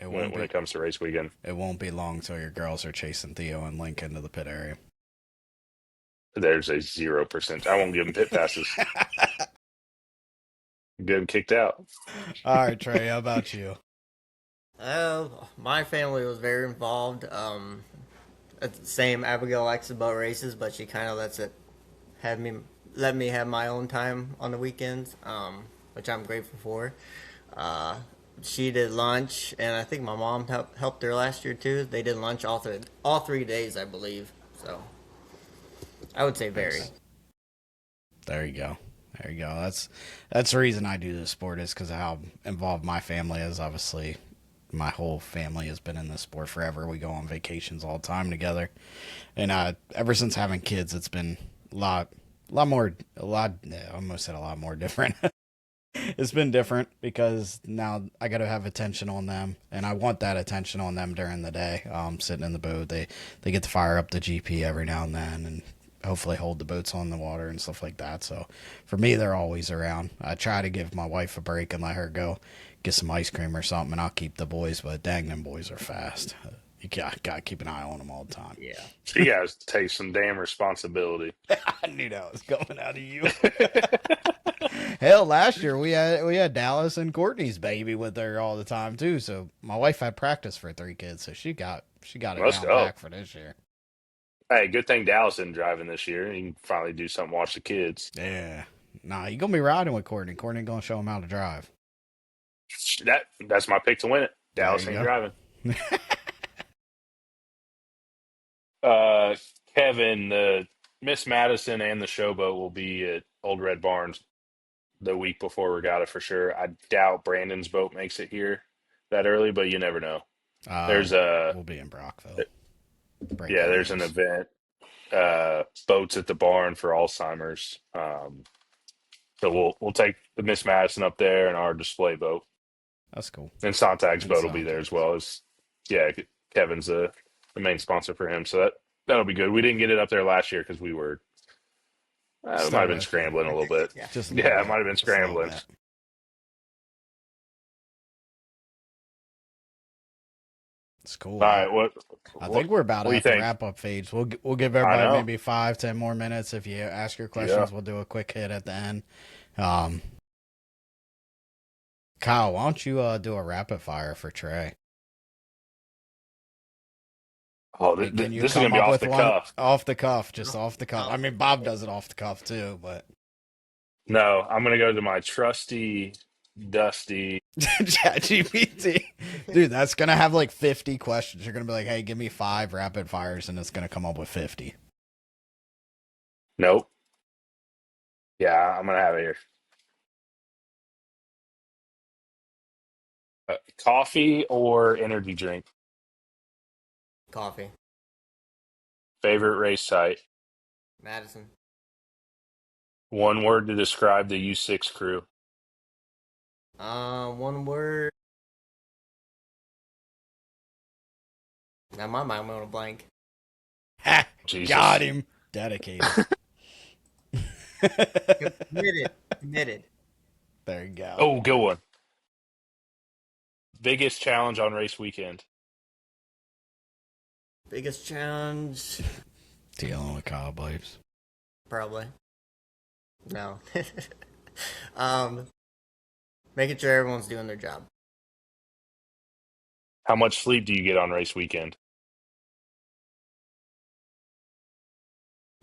It when won't be it comes to race weekend. it won't be long till your girls are chasing Theo and Link into the pit area. There's a 0%. I won't give them pit passes. Get them kicked out. All right, Trey, how about you? My family was very involved. It's the same. Abigail likes the boat races, but she kind of let me have my own time on the weekends, which I'm grateful for. Uh, she did lunch, and I think my mom helped her last year too. They did lunch all 3 days, I believe. So I would say very. There you go. There you go. That's the reason I do this sport is because of how involved my family is. Obviously, my whole family has been in this sport forever. We go on vacations all the time together, and ever since having kids, it's been a I almost said a lot more different. It's been different because now I got to have attention on them, and I want that attention on them during the day. Sitting in the boat, they get to fire up the GP every now and then, and hopefully hold the boats on the water and stuff like that. So for me, they're always around. I try to give my wife a break and let her go get some ice cream or something, and I'll keep the boys. But dang, them boys are fast. You gotta keep an eye on them all the time. Yeah. She has to take some damn responsibility. I knew that was coming out of you. Hell, last year we had Dallas and Courtney's baby with her all the time too. So my wife had practice for 3 kids, so she got it Let's down go. back for this year. Hey, good thing Dallas isn't driving this year. You can finally do something, watch the kids. Yeah, nah, you gonna be riding with Courtney. Courtney gonna show him how to drive. That's my pick to win it. There Dallas you ain't go. driving. Kevin, the Miss Madison and the Showboat will be at Old Red Barns the week before Regatta for sure. I doubt Brandon's boat makes it here that early, but you never know. There's We'll be in Brockville. Breaking there's an news. event, boats at the barn for Alzheimer's. So we'll take the Miss Madison up there and our display boat, That's cool. and Sontag's And boat will be there as well. Kevin's the main sponsor for him, so that'll be good. We didn't get it up there last year because we were it might have been scrambling a little bit. Yeah. Just Yeah, it might have been scrambling. It's cool. All right, I think we're about what do you at the think? wrap up phase. We'll give I everybody know. maybe 5-10 more minutes. If you ask your questions, Yeah. we'll do a quick hit at the end. Kyle, why don't you do a rapid fire for Trey? Oh, Can you this is come gonna be up off with the one cuff. off the cuff, just off the cuff? I mean, Bob does it off the cuff too, but No, I'm gonna go to my trusty, dusty. ChatGPT, dude, that's gonna have like 50 questions. You're gonna be like, "Hey, give me 5 rapid fires," and it's gonna come up with 50. Nope. Yeah, I'm gonna have it here. Coffee or energy drink? Coffee. Favorite race site? Madison. One word to describe the U6 crew. One word. Now my mind went a blank. Ha! Jesus. Got him. Dedicated. Committed. There you go. Oh, good one. Biggest challenge on race weekend? Biggest challenge? Dealing with cowboys. Probably. No. making sure everyone's doing their job. How much sleep do you get on race weekend?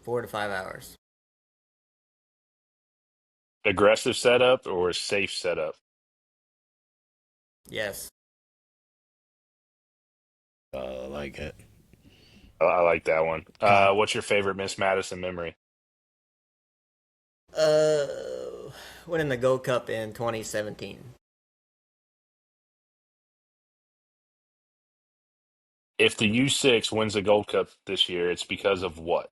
4 to 5 hours. Aggressive setup or safe setup? Yes. I like it. I like that one. Con- What's your favorite Miss Madison memory? Uh, winning the Gold Cup in 2017. If the U6 wins the Gold Cup this year, it's because of what?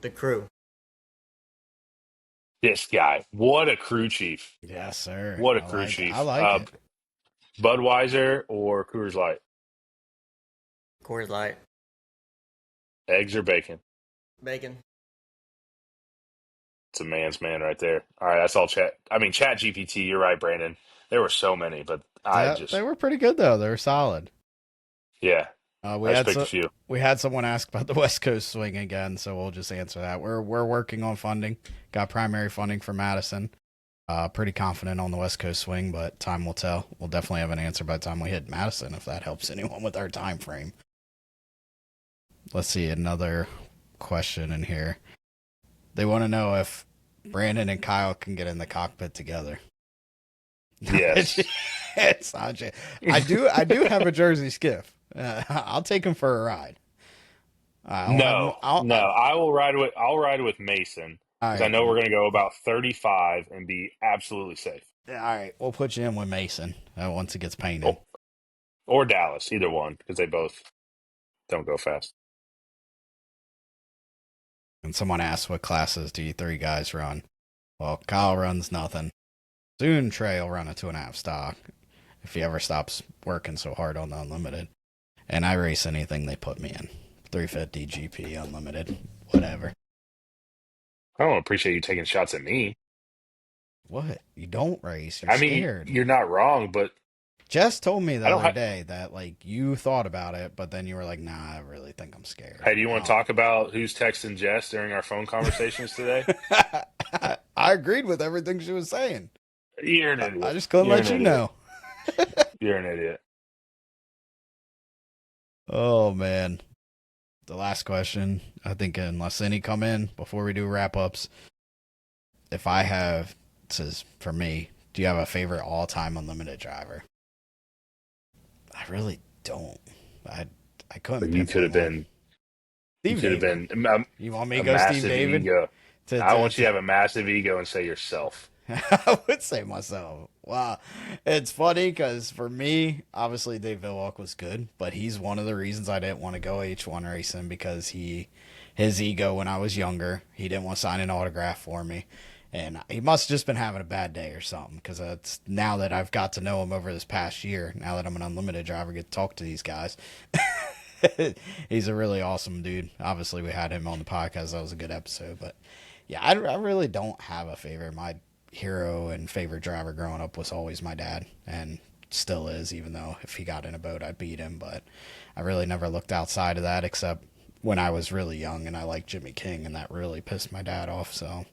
The crew. This guy. What a crew chief. yes, sir. What a I crew like it. I chief. like it. Budweiser or Coors Light? Coors Light. Eggs or bacon? Bacon. It's a man's man right there. All right, that's all chat. I mean, Chat GPT, you're right, Brandon. There were so many, but They were pretty good though. They were solid. yeah, We I just had picked a few. we had someone ask about the West Coast swing again, so we'll just answer that. We're working on funding. Got primary funding for Madison. Pretty confident on the West Coast swing, but time will tell. We'll definitely have an answer by the time we hit Madison, if that helps anyone with our time frame. Let's see another question in here. They want to know if Brandon and Kyle can get in the cockpit together. Yes. It's not. I do have a Jersey skiff. I'll take him for a ride. I'll ride with Mason All because I right. know we're going to go about 35 and be absolutely safe. All right, we'll put you in with Mason once it gets painted. Or Dallas, either one, because they both don't go fast. And someone asked, what classes do you three guys run? Well, Kyle runs nothing. Soon Trey will run a 2.5 stock if he ever stops working so hard on the unlimited. And I race anything they put me in. 350 GP unlimited, whatever. I don't appreciate you taking shots at me. What? You don't race. You're scared. You're not wrong, but Jess told me the other day that like you thought about it, but then you were like, "Nah, I really think I'm scared." Hey, do you want to talk about who's texting Jess during our phone conversations today? I agreed with everything she was saying. You're an idiot. I just couldn't let you know. You're an idiot. Oh man. The last question, I think unless any come in before we do wrap ups. If I have, it says for me, do you have a favorite all time unlimited driver? I really don't. I couldn't. You could have been. Steve You could have David. been. You want me to go Steve David? Ego. I want you to have a massive ego and say yourself. I would say myself. Wow. It's funny because for me, obviously Dave Villawk was good, but he's one of the reasons I didn't want to go H1 racing because his ego when I was younger, he didn't want to sign an autograph for me. And he must have just been having a bad day or something because it's now that I've got to know him over this past year, now that I'm an unlimited driver, get to talk to these guys. He's a really awesome dude. Obviously, we had him on the podcast. That was a good episode. But yeah, I really don't have a favorite. My hero and favorite driver growing up was always my dad and still is, even though if he got in a boat, I'd beat him. But I really never looked outside of that except when I was really young and I liked Jimmy King, and that really pissed my dad off. So.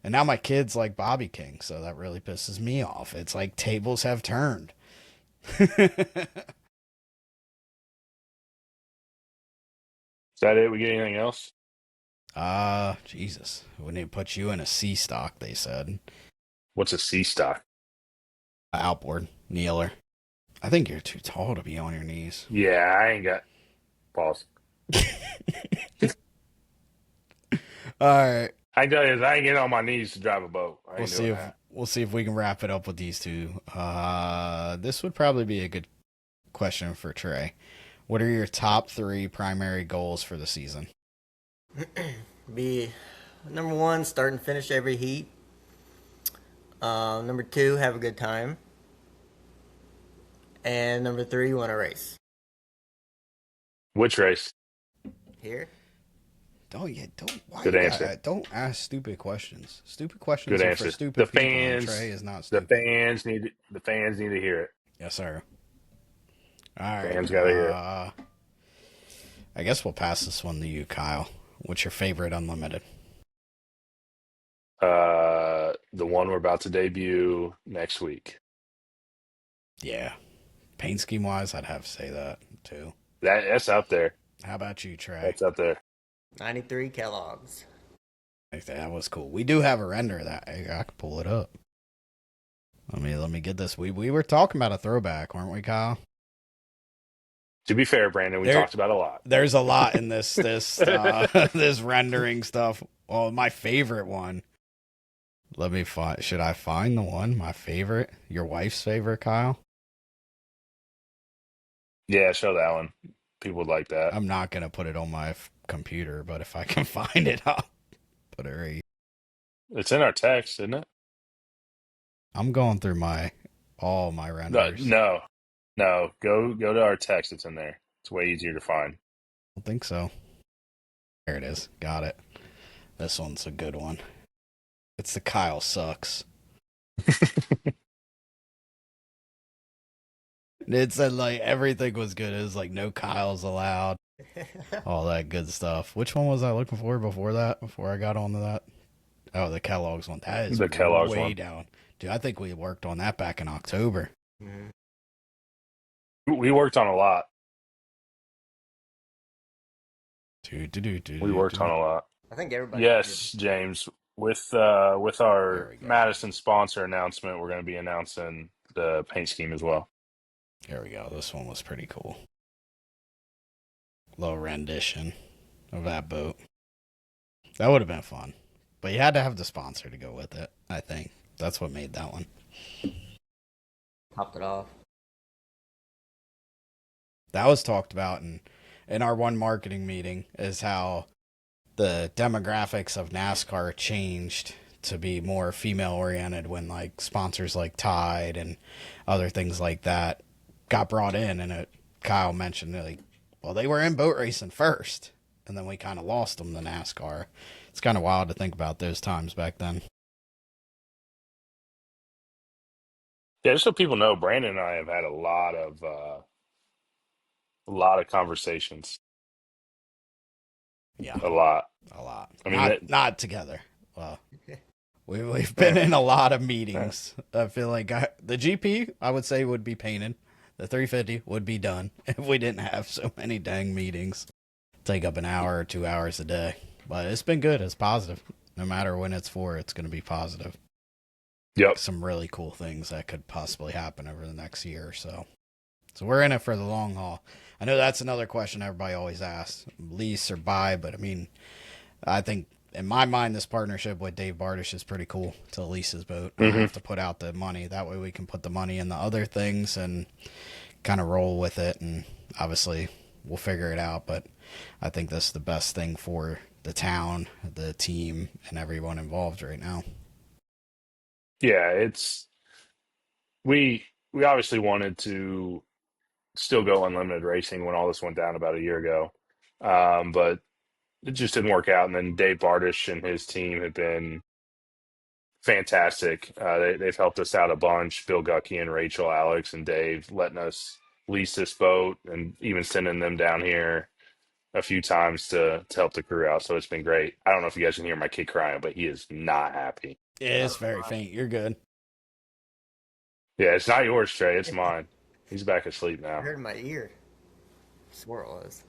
And now my kids like Bobby King, so that really pisses me off. It's like tables have turned. Is that it? We get anything else? Jesus. We need to put you in a C stock, they said. What's a C stock? Outboard. Kneeler. I think you're too tall to be on your knees. Yeah, I ain't got. Pause. All right. I tell you, I ain't getting on my knees to drive a boat. We'll see if we can wrap it up with these two. This would probably be a good question for Trey. What are your top 3 primary goals for the season? Be number 1, start and finish every heat. Number 2, have a good time. And number 3, win a race. Which race? Here. Good answer. Don't ask stupid questions. Stupid questions Good are answer. for stupid The people. fans. Trey is not stupid. The fans need to hear it. Yes, sir. All right. Fans gotta hear it. I guess we'll pass this one to you, Kyle. What's your favorite unlimited? The one we're about to debut next week. Yeah. Paint scheme wise, I'd have to say that too. That's up there. How about you, Trey? That's up there. 93 Kellogg's. That was cool. We do have a render of that. I can pull it up. Let me get this. We were talking about a throwback, weren't we, Kyle? To be fair, Brandon, we talked about a lot. There's a lot in this this rendering stuff. Well, my favorite one. Let me find. Should I find the one? My favorite? Your wife's favorite, Kyle? Yeah, show that one. People would like that. I'm not gonna put it on my computer, but if I can find it, I'll put it right. It's in our text, isn't it? I'm going through all my renders. No. Go to our text. It's in there. It's way easier to find. I don't think so. There it is. Got it. This one's a good one. It's the Kyle sucks. It said like everything was good. It was like no Kyles allowed. All that good stuff. Which one was I looking for before that? Before I got onto that? Oh, the Kellogg's one. That is the Kellogg's way one. Down. Dude, I think we worked on that back in October. Mm-hmm. We worked on a lot. We worked on a lot. I think everybody. Yes, James. With our Madison sponsor announcement, we're going to be announcing the paint scheme as well. There we go. This one was pretty cool. Little rendition of that boat. That would have been fun. But you had to have the sponsor to go with it, I think. That's what made that one. Topped it off. That was talked about in our one marketing meeting, is how the demographics of NASCAR changed to be more female oriented when like sponsors like Tide and other things like that got brought in. And Kyle mentioned like, well, they were in boat racing first, and then we kind of lost them to NASCAR. It's kind of wild to think about those times back then. Yeah, just so people know, Brandon and I have had a lot of conversations. Yeah, a lot. I mean, not together. Well, we've been in a lot of meetings. I feel like the GP, I would say, would be painted. The 350 would be done if we didn't have so many dang meetings. Take up an hour or 2 hours a day. But it's been good. It's positive. No matter when it's for, it's going to be positive. Yep. Some really cool things that could possibly happen over the next year or so. So we're in it for the long haul. I know that's another question everybody always asks, lease or buy. But I mean, I think in my mind, this partnership with Dave Bardish is pretty cool to lease his boat. I don't have to put out the money. That way we can put the money in the other things and kind of roll with it. And obviously we'll figure it out. But I think this is the best thing for the town, the team, and everyone involved right now. Yeah, we obviously wanted to still go unlimited racing when all this went down about a year ago. But it just didn't work out. And then Dave Bardish and his team have been fantastic. They've helped us out a bunch. Bill Gucky and Rachel, Alex, and Dave letting us lease this boat and even sending them down here a few times to help the crew out. So it's been great. I don't know if you guys can hear my kid crying, but he is not happy. Yeah, it's very faint. You're good. Yeah, it's not yours, Trey. It's mine. He's back asleep now. I heard in my ear. I swore it was.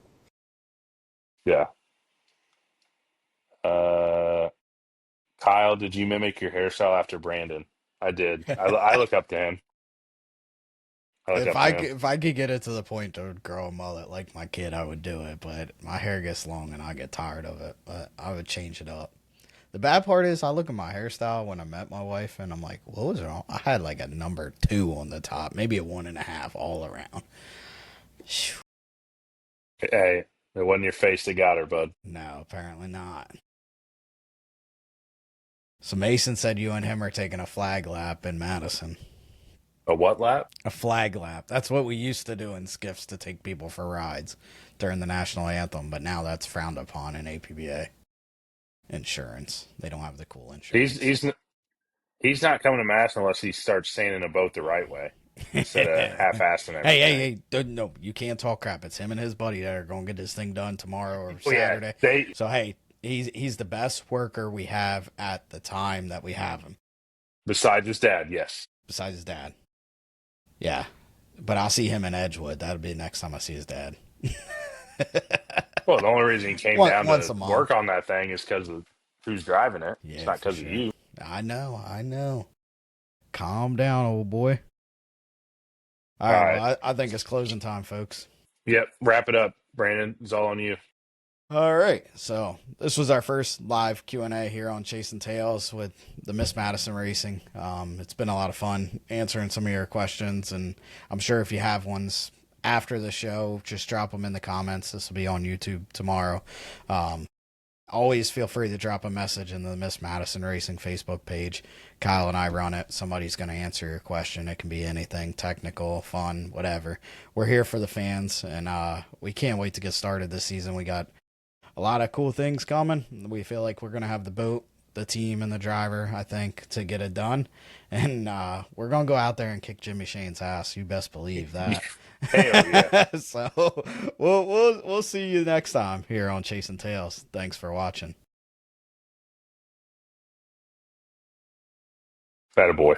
Yeah. Kyle, did you mimic your hairstyle after Brandon? I did. I look up to him. If I could get it to the point to grow a mullet like my kid, I would do it. But my hair gets long and I get tired of it. But I would change it up. The bad part is I look at my hairstyle when I met my wife and I'm like, what was wrong? I had like a number 2 on the top, maybe a 1.5 all around. Hey, it wasn't your face that got her, bud. No, apparently not. So Mason said you and him are taking a flag lap in Madison. A what lap? A flag lap. That's what we used to do in skiffs to take people for rides during the national anthem, but now that's frowned upon in APBA. Insurance. They don't have the cool insurance. He's not coming to Madison unless he starts sailing a boat the right way instead of half-assing everything. Hey, no, you can't talk crap. It's him and his buddy that are going to get this thing done tomorrow or Saturday. Yeah, So, hey, He's the best worker we have at the time that we have him, Besides his dad, yes. besides his dad. Yeah, but I'll see him in Edgewood. That'll be the next time I see his dad. Well, the only reason he came down Once to a month. work on that thing is because of who's driving it. It's Yeah, not for because of sure. you. I know. Calm down, old boy. All All right, right. well, I think it's closing time, folks. Yep. Wrap it up, Brandon. It's all on you. All right, so this was our first live Q&A here on Chasin Tails with the Miss Madison Racing. It's been a lot of fun answering some of your questions, and I'm sure if you have ones after the show, just drop them in the comments. This will be on YouTube tomorrow. Always feel free to drop a message in the Miss Madison Racing Facebook page. Kyle and I run it. Somebody's going to answer your question. It can be anything, technical, fun, whatever. We're here for the fans, and we can't wait to get started this season. We got a lot of cool things coming. We feel like we're going to have the boat, the team, and the driver, I think, to get it done. And we're going to go out there and kick Jimmy Shane's ass. You best believe that. Hell yeah. So we'll see you next time here on Chasin Tails. Thanks for watching. Atta boy.